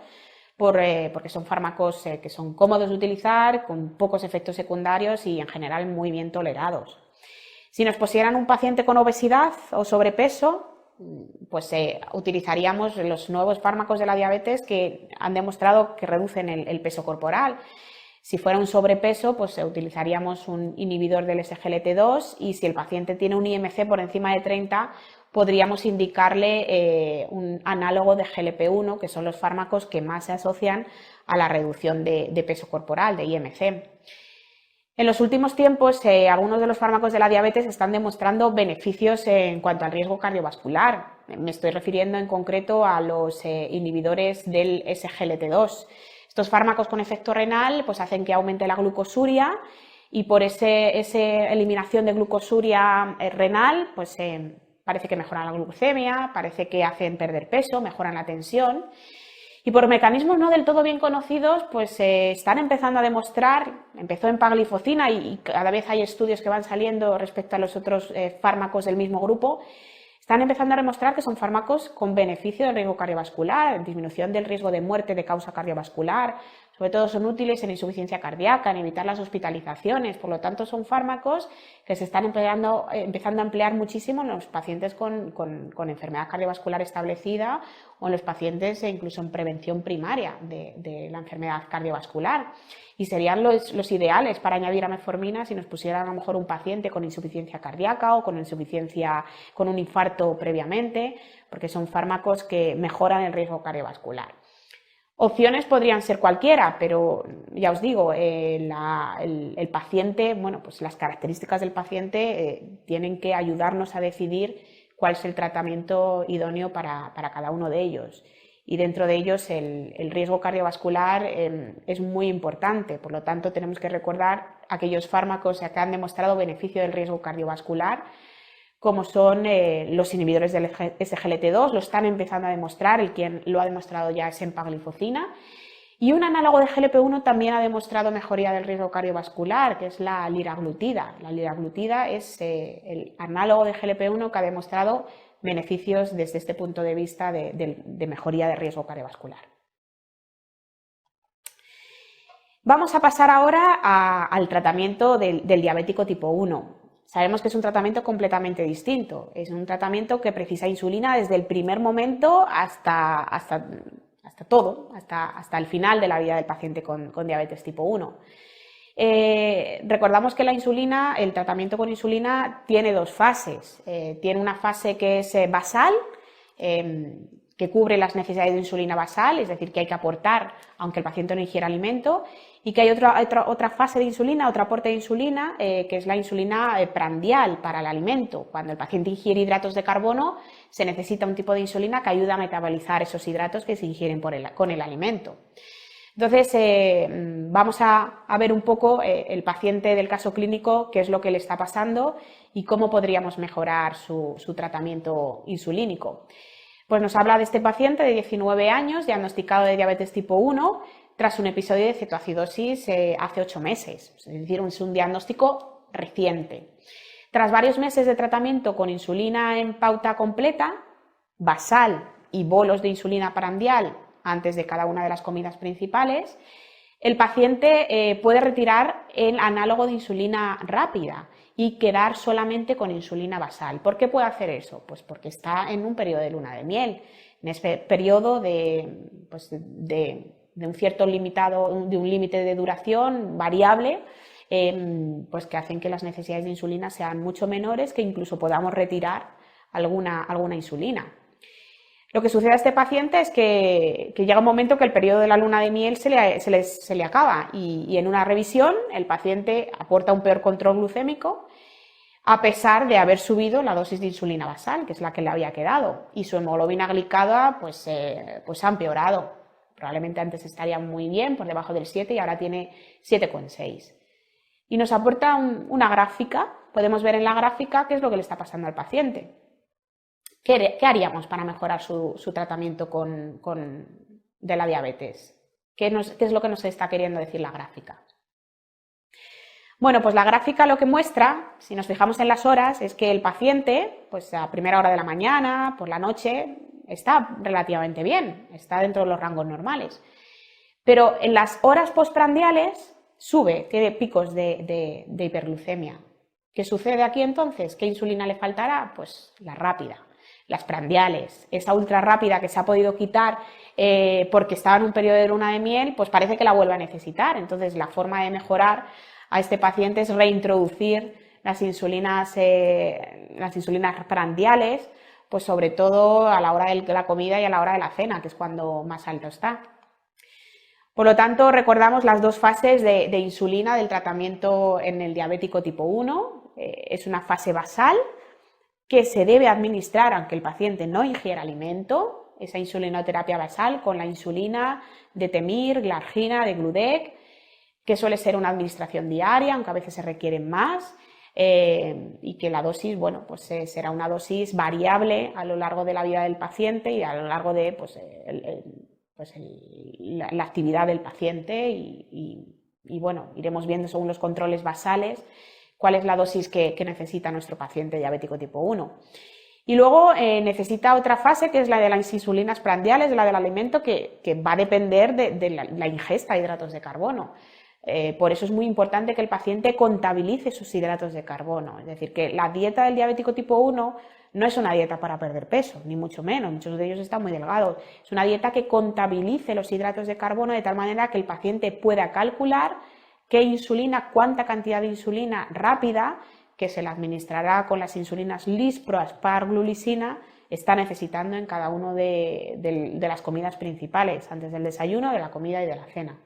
S1: porque son fármacos que son cómodos de utilizar, con pocos efectos secundarios y en general muy bien tolerados. Si nos pusieran un paciente con obesidad o sobrepeso, pues utilizaríamos los nuevos fármacos de la diabetes que han demostrado que reducen el peso corporal. Si fuera un sobrepeso, pues utilizaríamos un inhibidor del SGLT2 y si el paciente tiene un IMC por encima de 30, podríamos indicarle un análogo de GLP-1, que son los fármacos que más se asocian a la reducción de peso corporal, de IMC. En los últimos tiempos, algunos de los fármacos de la diabetes están demostrando beneficios en cuanto al riesgo cardiovascular. Me estoy refiriendo en concreto a los inhibidores del SGLT2. Estos fármacos con efecto renal pues hacen que aumente la glucosuria y por esa eliminación de glucosuria renal pues parece que mejoran la glucemia, parece que hacen perder peso, mejoran la tensión. Y por mecanismos no del todo bien conocidos, pues están empezando a demostrar, empezó en pagliflozina y cada vez hay estudios que van saliendo respecto a los otros fármacos del mismo grupo, están empezando a demostrar que son fármacos con beneficio del riesgo cardiovascular, disminución del riesgo de muerte de causa cardiovascular, sobre todo son útiles en insuficiencia cardíaca, en evitar las hospitalizaciones, por lo tanto son fármacos que se están empezando a emplear muchísimo en los pacientes con enfermedad cardiovascular establecida o en los pacientes incluso en prevención primaria de la enfermedad cardiovascular. Y serían los ideales para añadir a metformina si nos pusieran a lo mejor un paciente con insuficiencia cardíaca o con un infarto previamente, porque son fármacos que mejoran el riesgo cardiovascular. Opciones podrían ser cualquiera, pero ya os digo, el paciente, bueno, pues las características del paciente tienen que ayudarnos a decidir cuál es el tratamiento idóneo para cada uno de ellos. Y dentro de ellos el riesgo cardiovascular es muy importante, por lo tanto tenemos que recordar aquellos fármacos que han demostrado beneficio del riesgo cardiovascular, como son los inhibidores del SGLT2, lo están empezando a demostrar, el quien lo ha demostrado ya es empagliflozina, y un análogo de GLP-1 también ha demostrado mejoría del riesgo cardiovascular, que es la liraglutida. La liraglutida es el análogo de GLP-1 que ha demostrado beneficios desde este punto de vista de mejoría de riesgo cardiovascular. Vamos a pasar ahora al tratamiento del diabético tipo 1. Sabemos que es un tratamiento completamente distinto, es un tratamiento que precisa insulina desde el primer momento hasta el final de la vida del paciente con diabetes tipo 1. Recordamos que el tratamiento con insulina tiene dos fases. Tiene una fase que es basal, que cubre las necesidades de insulina basal, es decir, que hay que aportar aunque el paciente no ingiera alimento, y que hay otra fase de insulina, otro aporte de insulina, que es la insulina prandial para el alimento. Cuando el paciente ingiere hidratos de carbono, se necesita un tipo de insulina que ayuda a metabolizar esos hidratos que se ingieren con el alimento. Entonces, vamos a ver un poco el paciente del caso clínico, qué es lo que le está pasando y cómo podríamos mejorar su tratamiento insulínico. Pues nos habla de este paciente de 19 años, diagnosticado de diabetes tipo 1, tras un episodio de cetoacidosis hace 8 meses. Es decir, es un diagnóstico reciente. Tras varios meses de tratamiento con insulina en pauta completa, basal y bolos de insulina prandial antes de cada una de las comidas principales, el paciente puede retirar el análogo de insulina rápida y quedar solamente con insulina basal. ¿Por qué puede hacer eso? Pues porque está en un periodo de luna de miel, en ese periodo de un cierto limitado, de un límite de duración variable, pues que hacen que las necesidades de insulina sean mucho menores, que incluso podamos retirar alguna insulina. Lo que sucede a este paciente es que llega un momento que el periodo de la luna de miel se le acaba y en una revisión el paciente aporta un peor control glucémico a pesar de haber subido la dosis de insulina basal, que es la que le había quedado, y su hemoglobina glicada pues ha empeorado. Probablemente antes estaría muy bien, por debajo del 7, y ahora tiene 7,6. Y nos aporta una gráfica. Podemos ver en la gráfica qué es lo que le está pasando al paciente. ¿Qué haríamos para mejorar su tratamiento de la diabetes? ¿Qué es lo que nos está queriendo decir la gráfica? Bueno, pues la gráfica lo que muestra, si nos fijamos en las horas, es que el paciente, pues a primera hora de la mañana, por la noche, está relativamente bien, está dentro de los rangos normales. Pero en las horas postprandiales sube, tiene picos de hiperglucemia. ¿Qué sucede aquí entonces? ¿Qué insulina le faltará? Pues la rápida. Las prandiales, esa ultra rápida que se ha podido quitar porque estaba en un periodo de luna de miel, pues parece que la vuelve a necesitar. Entonces, la forma de mejorar a este paciente es reintroducir las insulinas prandiales, pues sobre todo a la hora de la comida y a la hora de la cena, que es cuando más alto está. Por lo tanto, recordamos las dos fases de insulina del tratamiento en el diabético tipo 1. Es una fase basal, que se debe administrar aunque el paciente no ingiera alimento, esa insulinoterapia basal con la insulina de Temir, Glargina, de Gludec, que suele ser una administración diaria, aunque a veces se requieren más, y que la dosis, bueno, pues será una dosis variable a lo largo de la vida del paciente y a lo largo de la actividad del paciente y bueno, iremos viendo según los controles basales cuál es la dosis que necesita nuestro paciente diabético tipo 1. Y luego necesita otra fase, que es la de las insulinas prandiales, la del alimento, que va a depender de la ingesta de hidratos de carbono. Por eso es muy importante que el paciente contabilice sus hidratos de carbono. Es decir, que la dieta del diabético tipo 1 no es una dieta para perder peso, ni mucho menos, muchos de ellos están muy delgados. Es una dieta que contabilice los hidratos de carbono de tal manera que el paciente pueda calcular qué insulina, cuánta cantidad de insulina rápida, que se le administrará con las insulinas Lispro, Aspar, Glulisina, está necesitando en cada una de las comidas principales, antes del desayuno, de la comida y de la cena.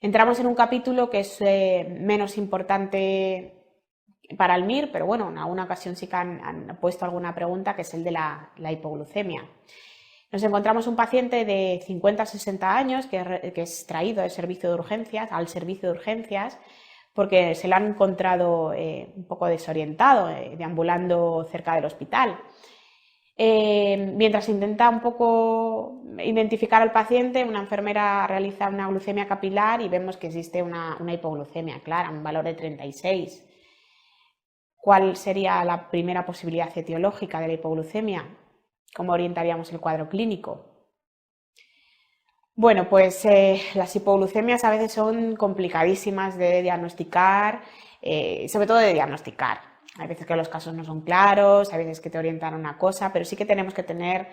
S1: Entramos en un capítulo que es menos importante para el MIR, pero bueno, en alguna ocasión sí que han puesto alguna pregunta, que es el de la hipoglucemia. Nos encontramos un paciente de 50 a 60 años que es traído al servicio de urgencias, porque se lo han encontrado un poco desorientado, deambulando cerca del hospital. Mientras intenta un poco identificar al paciente, una enfermera realiza una glucemia capilar y vemos que existe una hipoglucemia clara, un valor de 36. ¿Cuál sería la primera posibilidad etiológica de la hipoglucemia? ¿Cómo orientaríamos el cuadro clínico? Bueno, pues las hipoglucemias a veces son complicadísimas de diagnosticar, sobre todo de diagnosticar. Hay veces que los casos no son claros, hay veces que te orientan a una cosa, pero sí que tenemos que tener,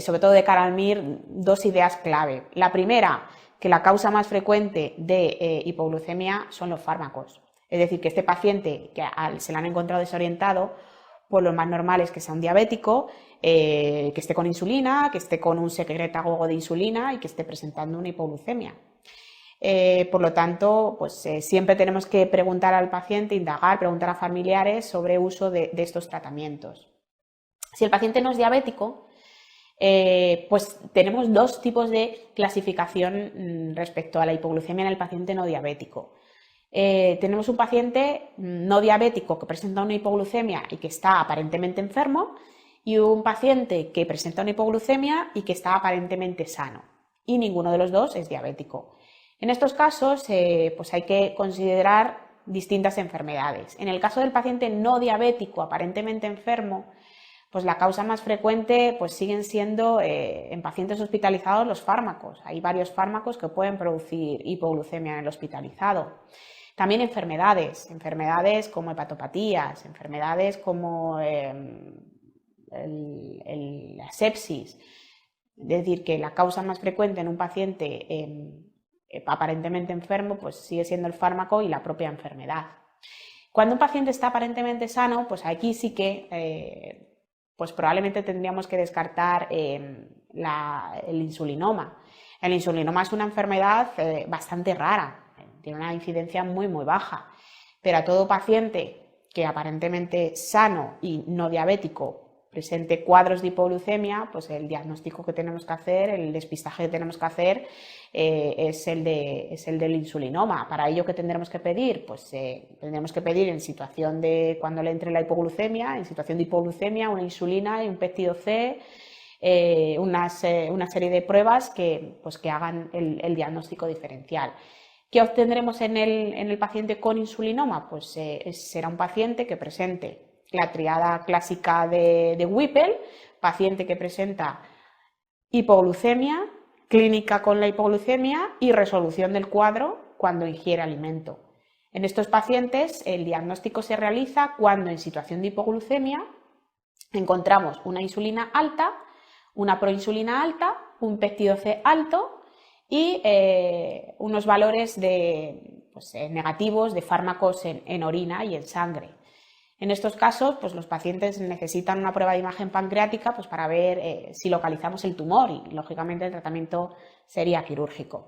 S1: sobre todo de cara al MIR, dos ideas clave. La primera, que la causa más frecuente de hipoglucemia son los fármacos. Es decir, que este paciente que se le han encontrado desorientado, pues lo más normal es que sea un diabético, que esté con insulina, que esté con un secretagogo de insulina y que esté presentando una hipoglucemia. Por lo tanto, pues siempre tenemos que preguntar al paciente, indagar, preguntar a familiares sobre uso de estos tratamientos. Si el paciente no es diabético, pues tenemos dos tipos de clasificación respecto a la hipoglucemia en el paciente no diabético. Tenemos un paciente no diabético que presenta una hipoglucemia y que está aparentemente enfermo, y un paciente que presenta una hipoglucemia y que está aparentemente sano, y ninguno de los dos es diabético. En estos casos, pues hay que considerar distintas enfermedades. En el caso del paciente no diabético aparentemente enfermo, pues la causa más frecuente pues siguen siendo en pacientes hospitalizados los fármacos. Hay varios fármacos que pueden producir hipoglucemia en el hospitalizado. También enfermedades como hepatopatías, enfermedades como la sepsis. Es decir, que la causa más frecuente en un paciente aparentemente enfermo pues sigue siendo el fármaco y la propia enfermedad. Cuando un paciente está aparentemente sano, pues aquí sí que pues probablemente tendríamos que descartar el insulinoma. El insulinoma es una enfermedad bastante rara, tiene una incidencia muy baja, pero a todo paciente que aparentemente sano y no diabético presente cuadros de hipoglucemia, pues el diagnóstico que tenemos que hacer, el despistaje que tenemos que hacer es el del insulinoma. Para ello, ¿qué tendremos que pedir? Pues tendremos que pedir en situación de cuando le entre la hipoglucemia, en situación de hipoglucemia, una insulina y un péptido C, una serie de pruebas que hagan el diagnóstico diferencial. ¿Qué obtendremos en el paciente con insulinoma? Pues será un paciente que presente la triada clásica de Whipple, paciente que presenta hipoglucemia, clínica con la hipoglucemia y resolución del cuadro cuando ingiere alimento. En estos pacientes el diagnóstico se realiza cuando en situación de hipoglucemia encontramos una insulina alta, una proinsulina alta, un péptido C alto y unos valores negativos de fármacos en orina y en sangre. En estos casos, pues los pacientes necesitan una prueba de imagen pancreática pues para ver si localizamos el tumor y, lógicamente, el tratamiento sería quirúrgico.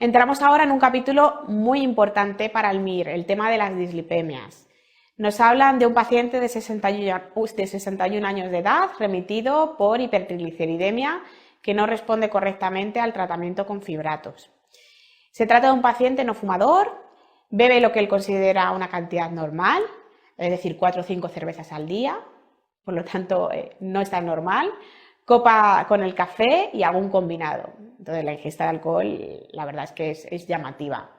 S1: Entramos ahora en un capítulo muy importante para el MIR, el tema de las dislipemias. Nos hablan de un paciente de 61 años de edad remitido por hipertrigliceridemia que no responde correctamente al tratamiento con fibratos. Se trata de un paciente no fumador, bebe lo que él considera una cantidad normal, es decir, 4 o 5 cervezas al día, por lo tanto no es tan normal, copa con el café y algún combinado. Entonces la ingesta de alcohol la verdad es que es llamativa.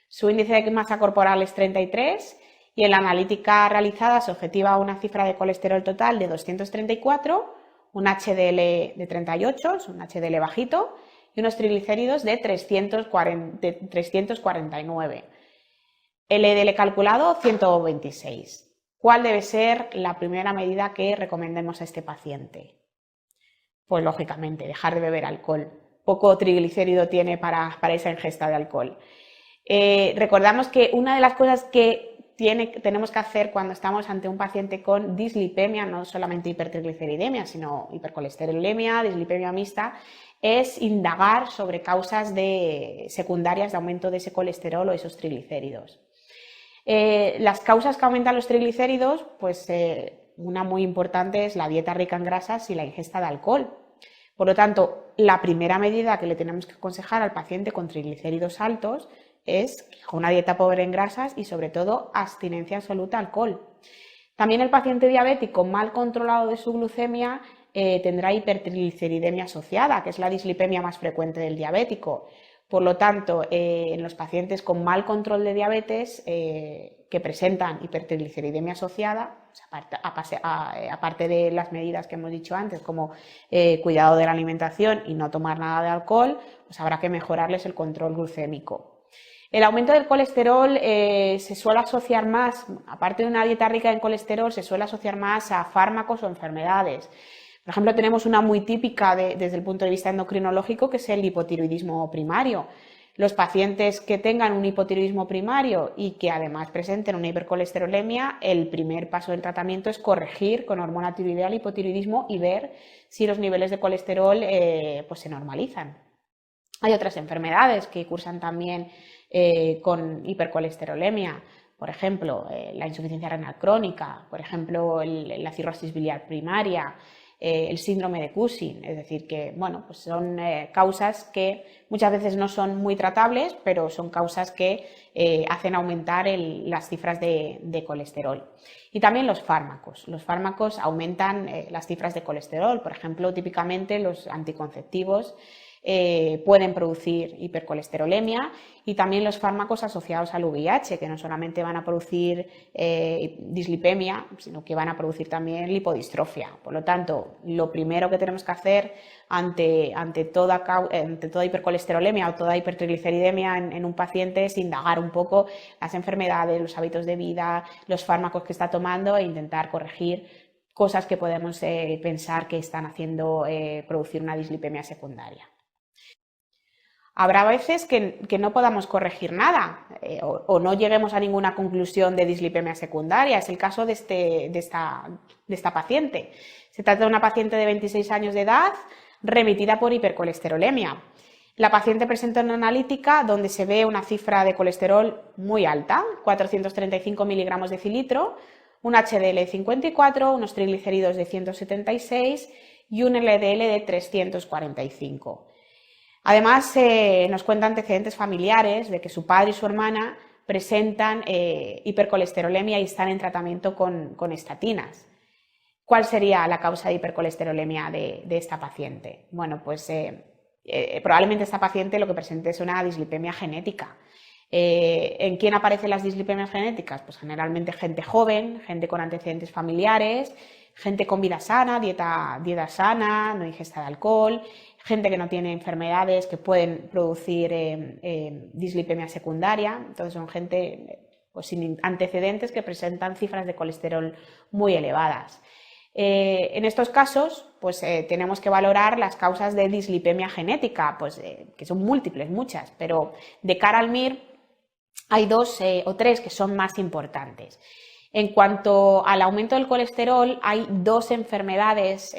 S1: Su índice de masa corporal es 33 y en la analítica realizada se objetiva una cifra de colesterol total de 234, un HDL de 38, es un HDL bajito, y unos triglicéridos de 349. LDL calculado 126. ¿Cuál debe ser la primera medida que recomendemos a este paciente? Pues lógicamente dejar de beber alcohol. Poco triglicérido tiene para esa ingesta de alcohol. Recordamos que una de las cosas que tenemos que hacer cuando estamos ante un paciente con dislipemia, no solamente hipertrigliceridemia, sino hipercolesterolemia, dislipemia mixta, es indagar sobre causas secundarias de aumento de ese colesterol o esos triglicéridos. Las causas que aumentan los triglicéridos, pues una muy importante es la dieta rica en grasas y la ingesta de alcohol. Por lo tanto, la primera medida que le tenemos que aconsejar al paciente con triglicéridos altos es una dieta pobre en grasas y, sobre todo, abstinencia absoluta de alcohol. También el paciente diabético mal controlado de su glucemia tendrá hipertrigliceridemia asociada, que es la dislipemia más frecuente del diabético. Por lo tanto, en los pacientes con mal control de diabetes que presentan hipertrigliceridemia asociada, aparte de las medidas que hemos dicho antes, como cuidado de la alimentación y no tomar nada de alcohol, pues habrá que mejorarles el control glucémico. El aumento del colesterol se suele asociar más, aparte de una dieta rica en colesterol, se suele asociar más a fármacos o enfermedades. Por ejemplo, tenemos una muy típica desde el punto de vista endocrinológico, que es el hipotiroidismo primario. Los pacientes que tengan un hipotiroidismo primario y que además presenten una hipercolesterolemia, el primer paso del tratamiento es corregir con hormona tiroidea el hipotiroidismo y ver si los niveles de colesterol pues se normalizan. Hay otras enfermedades que cursan también con hipercolesterolemia, por ejemplo, la insuficiencia renal crónica, por ejemplo, la cirrosis biliar primaria, el síndrome de Cushing, es decir, que bueno, pues son causas que muchas veces no son muy tratables, pero son causas que hacen aumentar las cifras de colesterol. Y también los fármacos aumentan las cifras de colesterol, por ejemplo, típicamente los anticonceptivos pueden producir hipercolesterolemia, y también los fármacos asociados al VIH, que no solamente van a producir dislipemia, sino que van a producir también lipodistrofia. Por lo tanto, lo primero que tenemos que hacer ante toda hipercolesterolemia o toda hipertrigliceridemia en un paciente es indagar un poco las enfermedades, los hábitos de vida, los fármacos que está tomando e intentar corregir cosas que podemos pensar que están haciendo producir una dislipemia secundaria. Habrá veces que no podamos corregir nada o no lleguemos a ninguna conclusión de dislipemia secundaria. Es el caso de esta paciente. Se trata de una paciente de 26 años de edad remitida por hipercolesterolemia. La paciente presenta una analítica donde se ve una cifra de colesterol muy alta, 435 miligramos de cilitro, un HDL de 54, unos triglicéridos de 176 y un LDL de 345. Además, nos cuenta antecedentes familiares de que su padre y su hermana presentan hipercolesterolemia y están en tratamiento con estatinas. ¿Cuál sería la causa de hipercolesterolemia de esta paciente? Bueno, pues probablemente esta paciente lo que presente es una dislipemia genética. ¿En quién aparecen las dislipemias genéticas? Pues generalmente gente joven, gente con antecedentes familiares, gente con vida sana, dieta sana, no ingesta de alcohol, gente que no tiene enfermedades que pueden producir dislipemia secundaria. Entonces son gente pues, sin antecedentes que presentan cifras de colesterol muy elevadas. En estos casos, pues tenemos que valorar las causas de dislipemia genética, pues, que son múltiples, muchas, pero de cara al MIR hay dos o tres que son más importantes. En cuanto al aumento del colesterol, hay dos enfermedades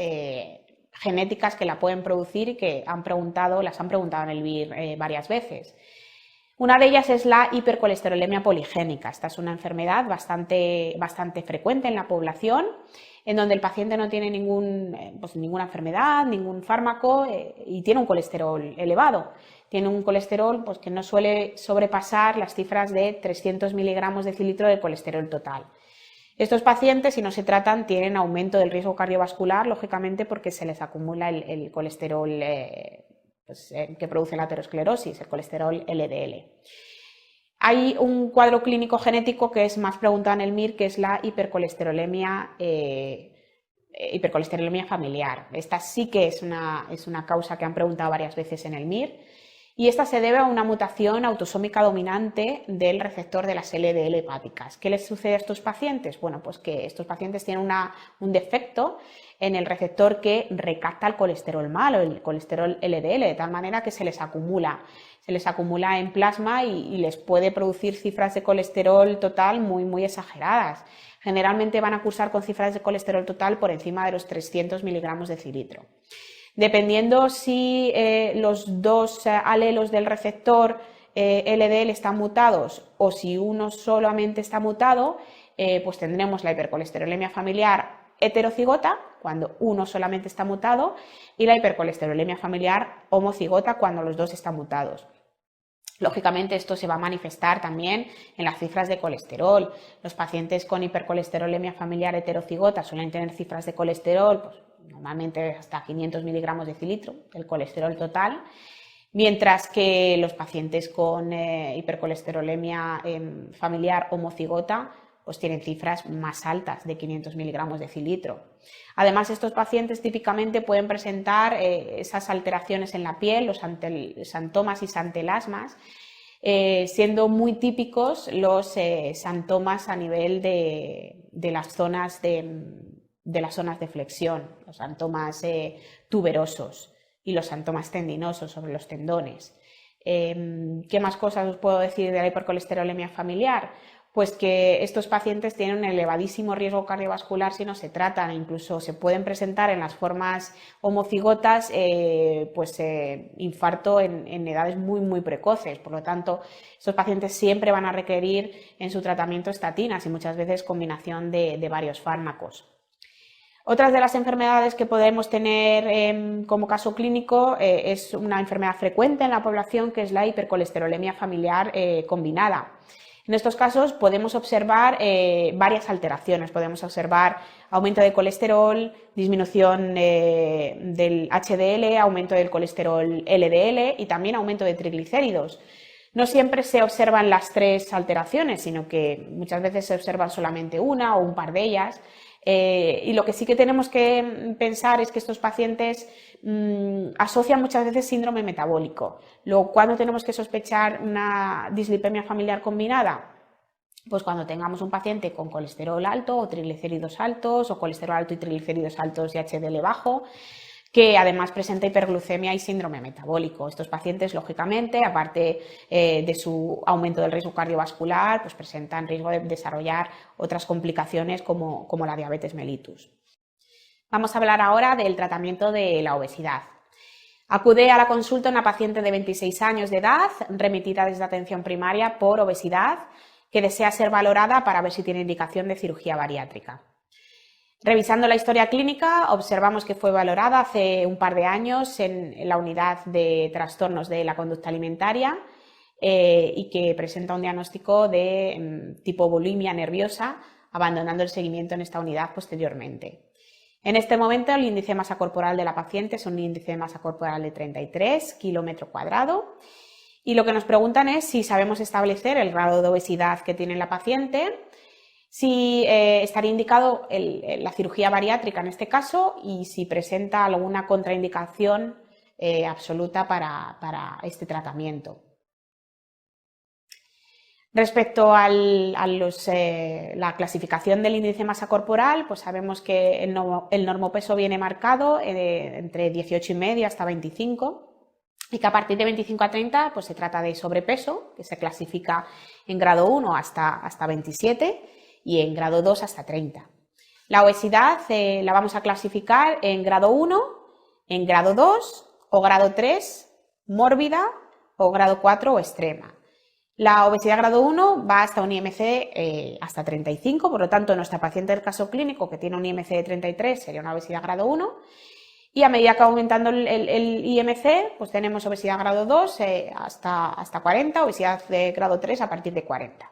S1: genéticas que la pueden producir y que las han preguntado en el MIR varias veces. Una de ellas es la hipercolesterolemia poligénica. Esta es una enfermedad bastante frecuente en la población, en donde el paciente no tiene ninguna enfermedad, ningún fármaco y tiene un colesterol elevado. Tiene un colesterol pues, que no suele sobrepasar las cifras de 300 miligramos de cilitro de colesterol total. Estos pacientes, si no se tratan, tienen aumento del riesgo cardiovascular, lógicamente porque se les acumula el colesterol que produce la aterosclerosis, el colesterol LDL. Hay un cuadro clínico genético que es más preguntado en el MIR, que es la hipercolesterolemia familiar. Esta sí que es una causa que han preguntado varias veces en el MIR, y esta se debe a una mutación autosómica dominante del receptor de las LDL hepáticas. ¿Qué les sucede a estos pacientes? Bueno, pues que estos pacientes tienen un defecto en el receptor que recapta el colesterol malo, el colesterol LDL, de tal manera que se les acumula en plasma y les puede producir cifras de colesterol total muy exageradas. Generalmente van a cursar con cifras de colesterol total por encima de los 300 miligramos de cilitro. Dependiendo si los dos alelos del receptor LDL están mutados o si uno solamente está mutado, pues tendremos la hipercolesterolemia familiar heterocigota, cuando uno solamente está mutado, y la hipercolesterolemia familiar homocigota, cuando los dos están mutados. Lógicamente esto se va a manifestar también en las cifras de colesterol. Los pacientes con hipercolesterolemia familiar heterocigota suelen tener cifras de colesterol, pues, normalmente hasta 500 miligramos de cilitro, el colesterol total, mientras que los pacientes con hipercolesterolemia familiar homocigota pues tienen cifras más altas de 500 miligramos de cilitro. Además, estos pacientes típicamente pueden presentar esas alteraciones en la piel, los xantomas y xantelasmas, siendo muy típicos los xantomas a nivel de las zonas de flexión, los xantomas tuberosos y los xantomas tendinosos sobre los tendones. ¿Qué más cosas os puedo decir de la hipercolesterolemia familiar? Pues que estos pacientes tienen un elevadísimo riesgo cardiovascular si no se tratan, incluso se pueden presentar en las formas homocigotas infarto en edades muy precoces. Por lo tanto, estos pacientes siempre van a requerir en su tratamiento estatinas y muchas veces combinación de varios fármacos. Otras de las enfermedades que podemos tener como caso clínico es una enfermedad frecuente en la población, que es la hipercolesterolemia familiar combinada. En estos casos podemos observar varias alteraciones. Podemos observar aumento de colesterol, disminución del HDL, aumento del colesterol LDL y también aumento de triglicéridos. No siempre se observan las tres alteraciones, sino que muchas veces se observan solamente una o un par de ellas. Y lo que sí que tenemos que pensar es que estos pacientes asocian muchas veces síndrome metabólico. ¿Cuándo tenemos que sospechar una dislipemia familiar combinada? Pues cuando tengamos un paciente con colesterol alto o triglicéridos altos, o colesterol alto y triglicéridos altos y HDL bajo, que además presenta hiperglucemia y síndrome metabólico. Estos pacientes, lógicamente, aparte de su aumento del riesgo cardiovascular, pues presentan riesgo de desarrollar otras complicaciones como la diabetes mellitus. Vamos a hablar ahora del tratamiento de la obesidad. Acude a la consulta una paciente de 26 años de edad, remitida desde atención primaria por obesidad, que desea ser valorada para ver si tiene indicación de cirugía bariátrica. Revisando la historia clínica, observamos que fue valorada hace un par de años en la unidad de trastornos de la conducta alimentaria y que presenta un diagnóstico de tipo bulimia nerviosa, abandonando el seguimiento en esta unidad posteriormente. En este momento el índice de masa corporal de la paciente es un índice de masa corporal de 33 kilómetro cuadrado y lo que nos preguntan es si sabemos establecer el grado de obesidad que tiene la paciente, si estaría indicado la cirugía bariátrica en este caso y si presenta alguna contraindicación absoluta para este tratamiento. Respecto a la clasificación del índice de masa corporal, pues sabemos que el normopeso viene marcado entre 18,5 hasta 25 y que a partir de 25 a 30 pues se trata de sobrepeso, que se clasifica en grado 1 hasta 27 y en grado 2 hasta 30. La obesidad la vamos a clasificar en grado 1, en grado 2 o grado 3, mórbida, o grado 4 o extrema. La obesidad grado 1 va hasta un IMC hasta 35, por lo tanto nuestra paciente del caso clínico que tiene un IMC de 33 sería una obesidad grado 1 y a medida que va aumentando el IMC pues tenemos obesidad grado 2 hasta 40, obesidad de grado 3 a partir de 40.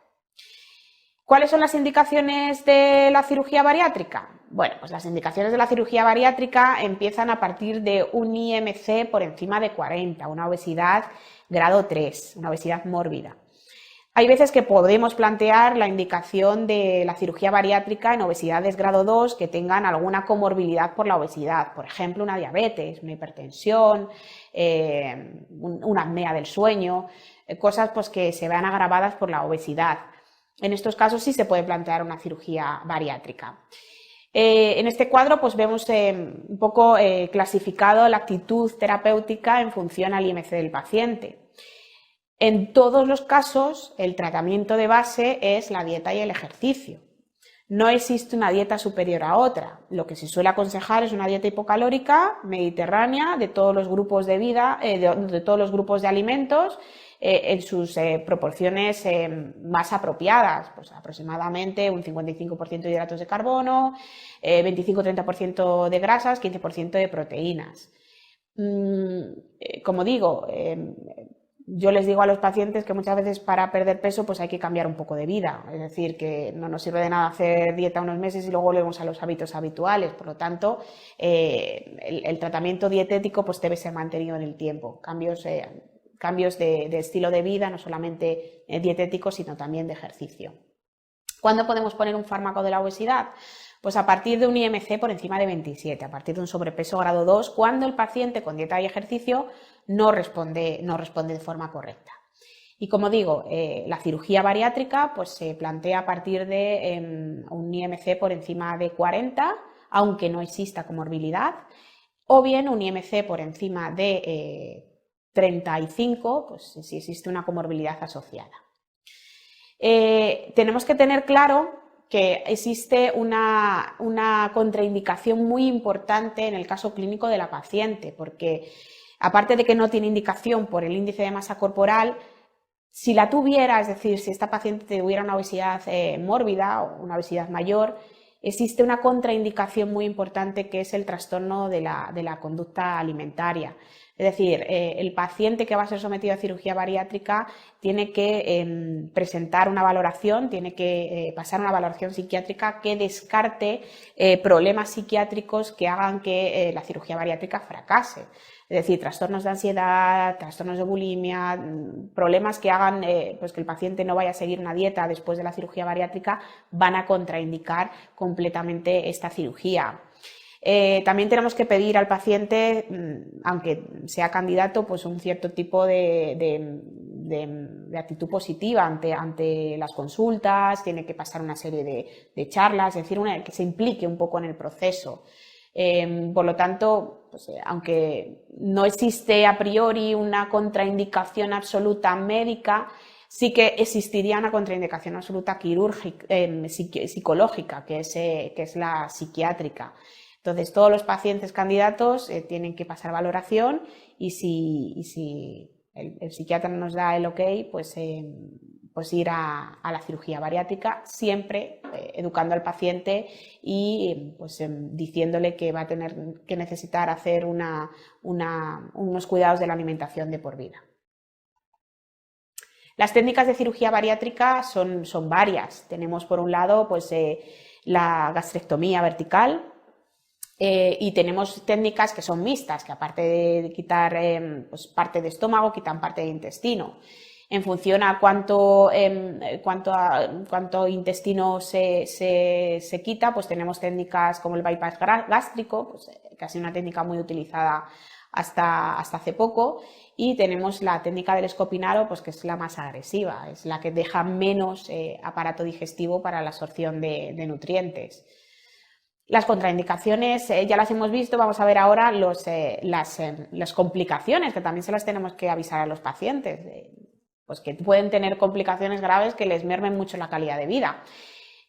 S1: ¿Cuáles son las indicaciones de la cirugía bariátrica? Bueno, pues las indicaciones de la cirugía bariátrica empiezan a partir de un IMC por encima de 40, una obesidad grado 3, una obesidad mórbida. Hay veces que podemos plantear la indicación de la cirugía bariátrica en obesidades grado 2 que tengan alguna comorbilidad por la obesidad, por ejemplo, una diabetes, una hipertensión, una apnea del sueño, cosas pues, que se vean agravadas por la obesidad. En estos casos sí se puede plantear una cirugía bariátrica. En este cuadro pues, vemos un poco clasificado la actitud terapéutica en función al IMC del paciente. En todos los casos, el tratamiento de base es la dieta y el ejercicio. No existe una dieta superior a otra. Lo que se suele aconsejar es una dieta hipocalórica, mediterránea, de todos los grupos de vida, de todos los grupos de alimentos, en sus proporciones más apropiadas, pues aproximadamente un 55% de hidratos de carbono, 25-30% de grasas, 15% de proteínas. Como digo, yo les digo a los pacientes que muchas veces para perder peso pues hay que cambiar un poco de vida, es decir, que no nos sirve de nada hacer dieta unos meses y luego volvemos a los hábitos habituales, por lo tanto el tratamiento dietético pues debe ser mantenido en el tiempo, cambios de estilo de vida, no solamente dietéticos sino también de ejercicio. ¿Cuándo podemos poner un fármaco de la obesidad? Pues a partir de un IMC por encima de 27, a partir de un sobrepeso grado 2, cuando el paciente con dieta y ejercicio no responde de forma correcta. Y como digo, la cirugía bariátrica pues, se plantea a partir de un IMC por encima de 40, aunque no exista comorbilidad, o bien un IMC por encima de 35, pues si existe una comorbilidad asociada. Tenemos que tener claro que existe una contraindicación muy importante en el caso clínico de la paciente, porque aparte de que no tiene indicación por el índice de masa corporal, si la tuviera, es decir, si esta paciente tuviera una obesidad mórbida o una obesidad mayor, existe una contraindicación muy importante que es el trastorno de la conducta alimentaria. Es decir, el paciente que va a ser sometido a cirugía bariátrica tiene que presentar una valoración, tiene que pasar una valoración psiquiátrica que descarte problemas psiquiátricos que hagan que la cirugía bariátrica fracase. Es decir, trastornos de ansiedad, trastornos de bulimia, problemas que hagan pues que el paciente no vaya a seguir una dieta después de la cirugía bariátrica van a contraindicar completamente esta cirugía. También tenemos que pedir al paciente, aunque sea candidato, pues un cierto tipo de actitud positiva ante las consultas, tiene que pasar una serie de charlas, es decir, que se implique un poco en el proceso. Por lo tanto, pues, aunque no existe a priori una contraindicación absoluta médica, sí que existiría una contraindicación absoluta psicológica, que es la psiquiátrica. Entonces, todos los pacientes candidatos tienen que pasar valoración y si el psiquiatra nos da el ok, pues ir a la cirugía bariátrica, siempre educando al paciente y pues, diciéndole que va a tener que necesitar hacer unos cuidados de la alimentación de por vida. Las técnicas de cirugía bariátrica son varias. Tenemos por un lado pues, la gastrectomía vertical, y tenemos técnicas que son mixtas, que aparte de quitar pues parte de estómago, quitan parte de intestino. En función a cuánto intestino se quita, pues tenemos técnicas como el bypass gástrico, pues, que ha sido una técnica muy utilizada hasta hace poco, y tenemos la técnica del escopinaro, pues, que es la más agresiva, es la que deja menos aparato digestivo para la absorción de nutrientes. Las contraindicaciones ya las hemos visto, vamos a ver ahora las complicaciones, que también se las tenemos que avisar a los pacientes, pues que pueden tener complicaciones graves que les mermen mucho la calidad de vida.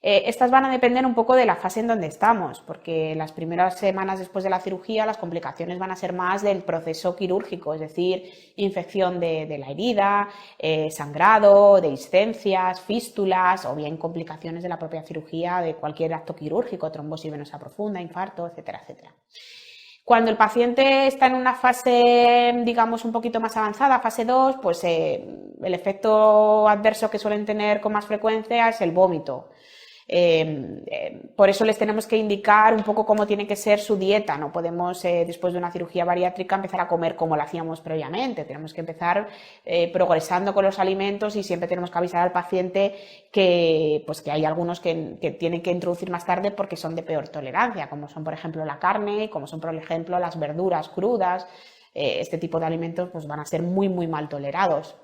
S1: Estas van a depender un poco de la fase en donde estamos, porque las primeras semanas después de la cirugía las complicaciones van a ser más del proceso quirúrgico, es decir, infección de la herida, sangrado, dehiscencias, fístulas o bien complicaciones de la propia cirugía de cualquier acto quirúrgico, trombosis venosa profunda, infarto, etcétera, etcétera. Cuando el paciente está en una fase, digamos, un poquito más avanzada, fase 2, pues el efecto adverso que suelen tener con más frecuencia es el vómito. Por eso les tenemos que indicar un poco cómo tiene que ser su dieta. No podemos, después de una cirugía bariátrica, empezar a comer como lo hacíamos previamente. Tenemos que empezar progresando con los alimentos y siempre tenemos que avisar al paciente que hay algunos que tienen que introducir más tarde porque son de peor tolerancia, como son, por ejemplo, la carne, como son, por ejemplo, las verduras crudas. Este tipo de alimentos pues, van a ser muy, muy mal tolerados.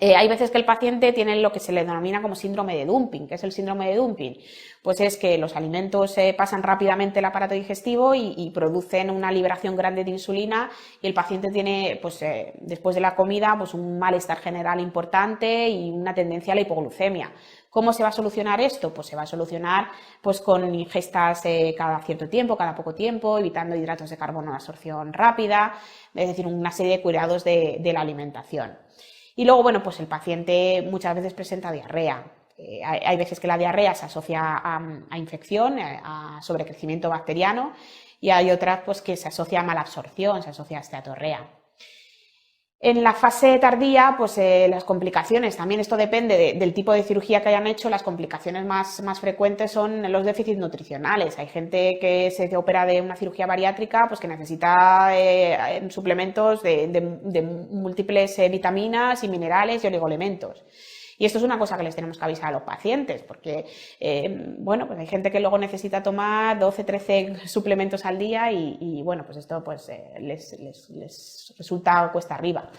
S1: Hay veces que el paciente tiene lo que se le denomina como síndrome de dumping. ¿Qué es el síndrome de dumping? Pues es que los alimentos pasan rápidamente el aparato digestivo y producen una liberación grande de insulina y el paciente tiene, pues, después de la comida, pues, un malestar general importante y una tendencia a la hipoglucemia. ¿Cómo se va a solucionar esto? Pues se va a solucionar pues, con ingestas cada cierto tiempo, cada poco tiempo, evitando hidratos de carbono de absorción rápida, es decir, una serie de cuidados de la alimentación. Y luego, bueno, pues el paciente muchas veces presenta diarrea. Hay veces que la diarrea se asocia a infección, a sobrecrecimiento bacteriano, y hay otras pues, que se asocia a malabsorción, se asocia a esteatorrea. En la fase tardía, pues las complicaciones, también esto depende del tipo de cirugía que hayan hecho, las complicaciones más frecuentes son los déficits nutricionales. Hay gente que se opera de una cirugía bariátrica, pues que necesita suplementos de múltiples vitaminas y minerales y oligoelementos. Y esto es una cosa que les tenemos que avisar a los pacientes, porque bueno, pues hay gente que luego necesita tomar 12, 13 suplementos al día y bueno, pues esto pues, les resulta cuesta arriba.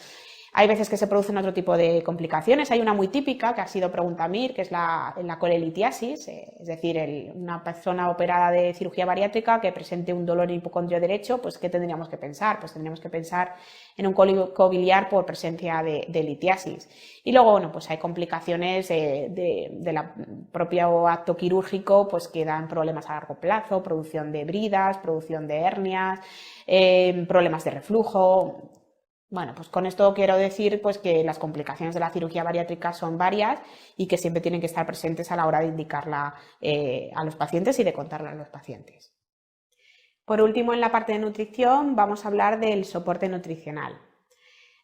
S1: Hay veces que se producen otro tipo de complicaciones. Hay una muy típica que ha sido pregunta MIR, que es la colelitiasis, es decir, una persona operada de cirugía bariátrica que presente un dolor en hipocondrio derecho, pues ¿qué tendríamos que pensar? Pues tendríamos que pensar en un cólico biliar por presencia de litiasis. Y luego, bueno, pues hay complicaciones de la propio acto quirúrgico, pues que dan problemas a largo plazo, producción de bridas, producción de hernias, problemas de reflujo. Bueno, pues con esto quiero decir pues que las complicaciones de la cirugía bariátrica son varias y que siempre tienen que estar presentes a la hora de indicarla a los pacientes y de contarla a los pacientes. Por último, en la parte de nutrición vamos a hablar del soporte nutricional.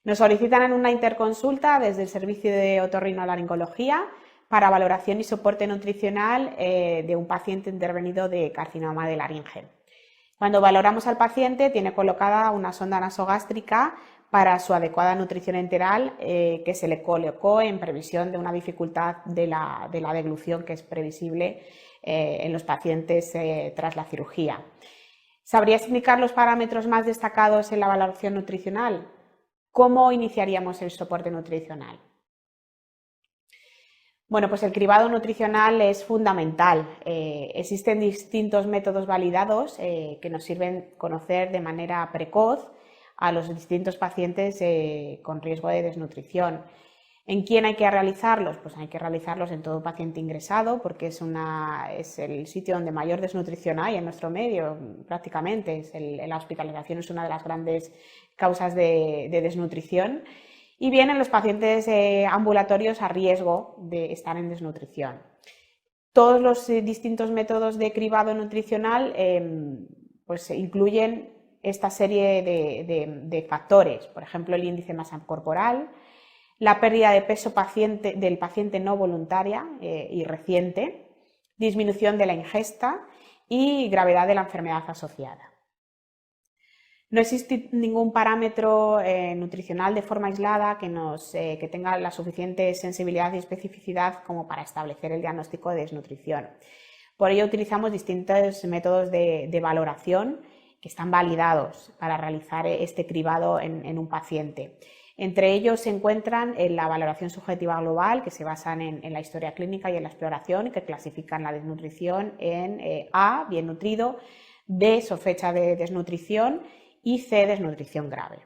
S1: Nos solicitan en una interconsulta desde el servicio de otorrinolaringología para valoración y soporte nutricional de un paciente intervenido de carcinoma de laringe. Cuando valoramos al paciente, tiene colocada una sonda nasogástrica para su adecuada nutrición enteral que se le colocó en previsión de una dificultad de la deglución que es previsible en los pacientes tras la cirugía. ¿Sabrías indicar los parámetros más destacados en la valoración nutricional? ¿Cómo iniciaríamos el soporte nutricional? Bueno, pues el cribado nutricional es fundamental. Existen distintos métodos validados que nos sirven conocer de manera precoz a los distintos pacientes con riesgo de desnutrición. ¿En quién hay que realizarlos? Pues hay que realizarlos en todo paciente ingresado porque es el sitio donde mayor desnutrición hay en nuestro medio, prácticamente. La hospitalización es una de las grandes causas de desnutrición. Y bien en los pacientes ambulatorios a riesgo de estar en desnutrición. Todos los distintos métodos de cribado nutricional pues incluyen esta serie de factores, por ejemplo el índice de masa corporal, la pérdida de peso del paciente no voluntaria y reciente, disminución de la ingesta y gravedad de la enfermedad asociada. No existe ningún parámetro nutricional de forma aislada que tenga la suficiente sensibilidad y especificidad como para establecer el diagnóstico de desnutrición. Por ello utilizamos distintos métodos de valoración que están validados para realizar este cribado en un paciente. Entre ellos se encuentran la valoración subjetiva global, que se basan en la historia clínica y en la exploración y que clasifican la desnutrición en A, bien nutrido, B, sospecha de desnutrición y C, desnutrición grave.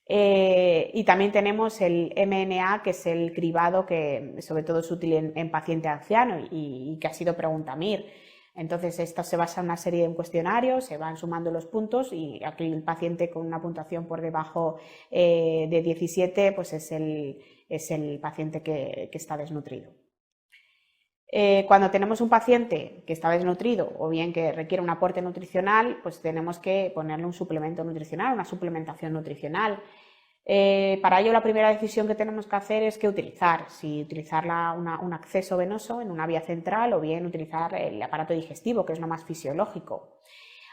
S1: Y también tenemos el MNA, que es el cribado que sobre todo es útil en paciente anciano y que ha sido pregunta MIR. Entonces, esto se basa en una serie de cuestionarios, se van sumando los puntos y aquí el paciente con una puntuación por debajo de 17 pues es el paciente que está desnutrido. Cuando tenemos un paciente que está desnutrido o bien que requiere un aporte nutricional, pues tenemos que ponerle un suplemento nutricional, una suplementación nutricional. Para ello la primera decisión que tenemos que hacer es qué utilizar, si utilizar un acceso venoso en una vía central o bien utilizar el aparato digestivo, que es lo más fisiológico.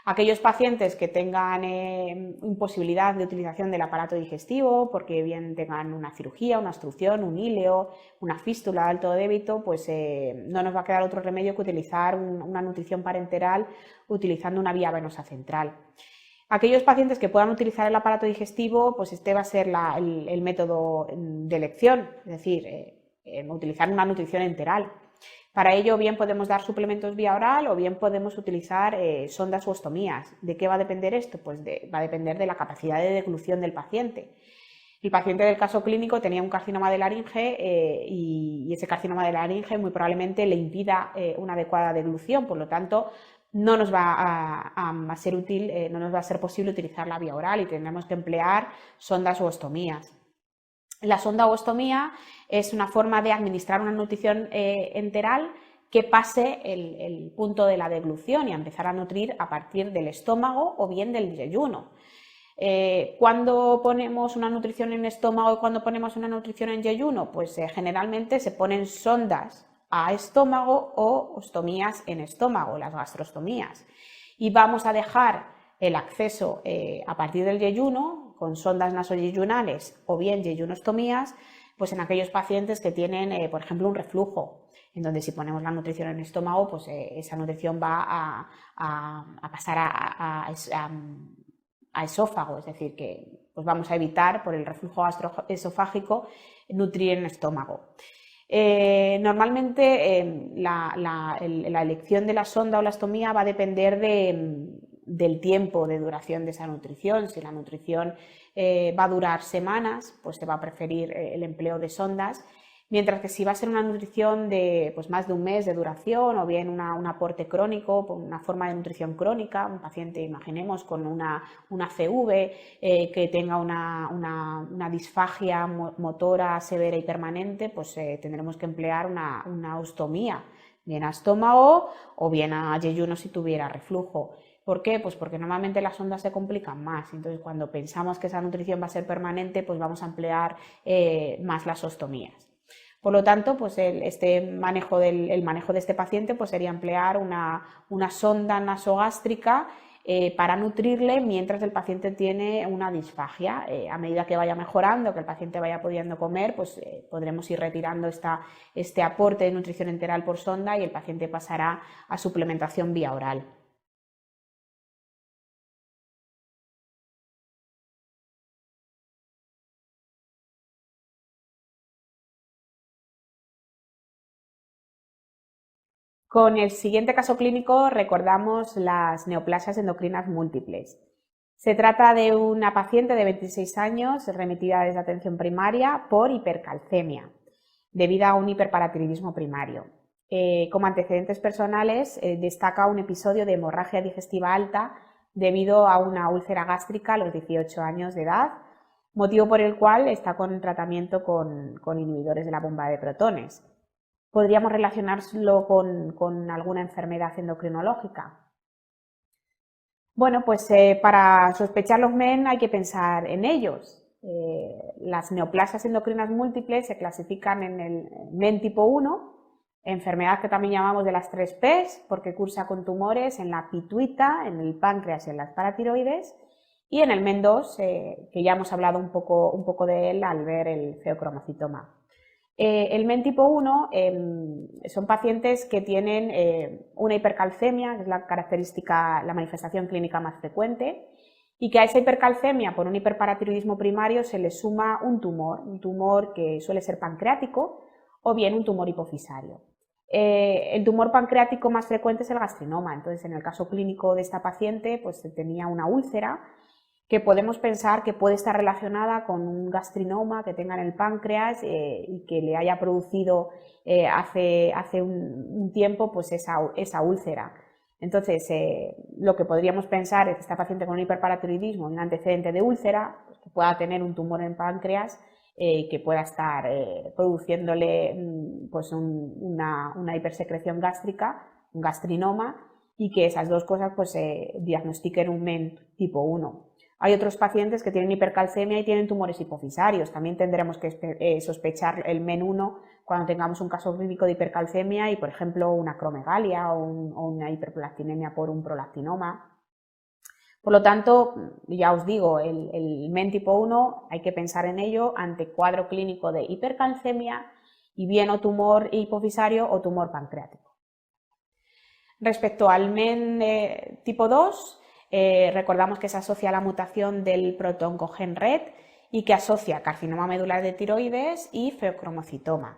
S1: Aquellos pacientes que tengan imposibilidad de utilización del aparato digestivo, porque bien tengan una cirugía, una obstrucción, un íleo, una fístula de alto débito, pues no nos va a quedar otro remedio que utilizar una nutrición parenteral utilizando una vía venosa central. Aquellos pacientes que puedan utilizar el aparato digestivo, pues este va a ser el método de elección, es decir, utilizar una nutrición enteral. Para ello, bien podemos dar suplementos vía oral o bien podemos utilizar sondas u ostomías. ¿De qué va a depender esto? Pues va a depender de la capacidad de deglución del paciente. El paciente del caso clínico tenía un carcinoma de laringe y ese carcinoma de laringe muy probablemente le impida una adecuada deglución, por lo tanto, no nos va a ser útil, no nos va a ser posible utilizar la vía oral y tendremos que emplear sondas u ostomías. La sonda o ostomía es una forma de administrar una nutrición enteral que pase el punto de la deglución y a empezar a nutrir a partir del estómago o bien del yeyuno. ¿Cuándo ponemos una nutrición en estómago y cuándo ponemos una nutrición en yeyuno? Pues generalmente se ponen sondas a estómago o ostomías en estómago, las gastrostomías. Y vamos a dejar el acceso a partir del yeyuno con sondas nasoyeyunales o bien yeyunostomías, pues en aquellos pacientes que tienen, por ejemplo, un reflujo, en donde si ponemos la nutrición en estómago, pues esa nutrición va a pasar a esófago, es decir, que pues vamos a evitar, por el reflujo gastroesofágico, nutrir en el estómago. Normalmente la elección de la sonda o la ostomía va a depender del tiempo de duración de esa nutrición. Si la nutrición va a durar semanas, pues se va a preferir el empleo de sondas, mientras que si va a ser una nutrición de pues más de un mes de duración o bien un aporte crónico, una forma de nutrición crónica, un paciente, imaginemos, con una CV que tenga una disfagia motora severa y permanente, pues tendremos que emplear una ostomía, bien a estómago o bien a yeyuno si tuviera reflujo. ¿Por qué? Pues porque normalmente las sondas se complican más, entonces cuando pensamos que esa nutrición va a ser permanente, pues vamos a emplear más las ostomías. Por lo tanto, pues el manejo de este paciente pues sería emplear una sonda nasogástrica para nutrirle mientras el paciente tiene una disfagia. A medida que vaya mejorando, que el paciente vaya pudiendo comer, pues podremos ir retirando este aporte de nutrición enteral por sonda y el paciente pasará a suplementación vía oral. Con el siguiente caso clínico recordamos las neoplasias endocrinas múltiples. Se trata de una paciente de 26 años remitida desde atención primaria por hipercalcemia, debido a un hiperparatiroidismo primario. Como antecedentes personales destaca un episodio de hemorragia digestiva alta debido a una úlcera gástrica a los 18 años de edad, motivo por el cual está con tratamiento con inhibidores de la bomba de protones. ¿Podríamos relacionarlo con alguna enfermedad endocrinológica? Bueno, pues para sospechar los MEN hay que pensar en ellos. Las neoplasias endocrinas múltiples se clasifican en el MEN tipo 1, enfermedad que también llamamos de las 3 Ps, porque cursa con tumores en la pituita, en el páncreas y en las paratiroides, y en el MEN 2, que ya hemos hablado un poco de él al ver el feocromocitoma. El MEN tipo 1 son pacientes que tienen una hipercalcemia, que es la manifestación clínica más frecuente, y que a esa hipercalcemia por un hiperparatiroidismo primario se le suma un tumor que suele ser pancreático o bien un tumor hipofisario. El tumor pancreático más frecuente es el gastrinoma, entonces en el caso clínico de esta paciente pues tenía una úlcera que podemos pensar que puede estar relacionada con un gastrinoma que tenga en el páncreas y que le haya producido hace un tiempo pues esa úlcera. Entonces, lo que podríamos pensar es que esta paciente con un hiperparatiroidismo, un antecedente de úlcera, pues, que pueda tener un tumor en páncreas que pueda estar produciéndole pues una hipersecreción gástrica, un gastrinoma, y que esas dos cosas pues diagnostiquen un MEN tipo 1. Hay otros pacientes que tienen hipercalcemia y tienen tumores hipofisarios. También tendremos que sospechar el MEN 1 cuando tengamos un caso clínico de hipercalcemia y, por ejemplo, una acromegalia o una hiperprolactinemia por un prolactinoma. Por lo tanto, ya os digo, el MEN tipo 1 hay que pensar en ello ante cuadro clínico de hipercalcemia y bien o tumor hipofisario o tumor pancreático. Respecto al MEN tipo 2, recordamos que se asocia a la mutación del protooncogen RET y que asocia carcinoma medular de tiroides y feocromocitoma.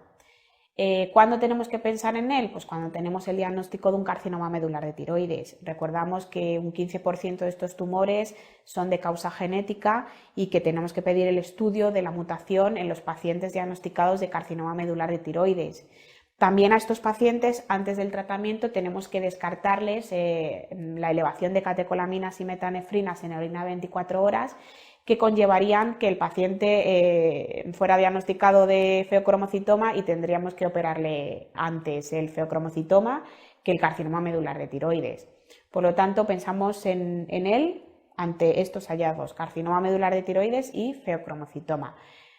S1: ¿Cuándo tenemos que pensar en él? Pues cuando tenemos el diagnóstico de un carcinoma medular de tiroides. Recordamos que un 15% de estos tumores son de causa genética y que tenemos que pedir el estudio de la mutación en los pacientes diagnosticados de carcinoma medular de tiroides. También a estos pacientes, antes del tratamiento, tenemos que descartarles la elevación de catecolaminas y metanefrinas en la orina 24 horas, que conllevarían que el paciente fuera diagnosticado de feocromocitoma y tendríamos que operarle antes el feocromocitoma que el carcinoma medular de tiroides. Por lo tanto, pensamos en él ante estos hallazgos, carcinoma medular de tiroides y feocromocitoma.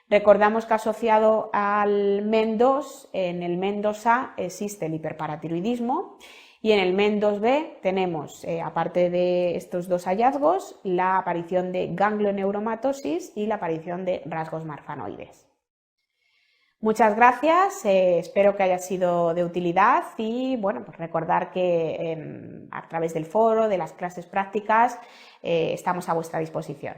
S1: Recordamos que asociado al MEN 2, en el MEN 2A existe el hiperparatiroidismo y en el MEN 2B tenemos, aparte de estos dos hallazgos, la aparición de ganglioneuromatosis y la aparición de rasgos marfanoides. Muchas gracias, espero que haya sido de utilidad y bueno, pues recordar que a través del foro, de las clases prácticas, estamos a vuestra disposición.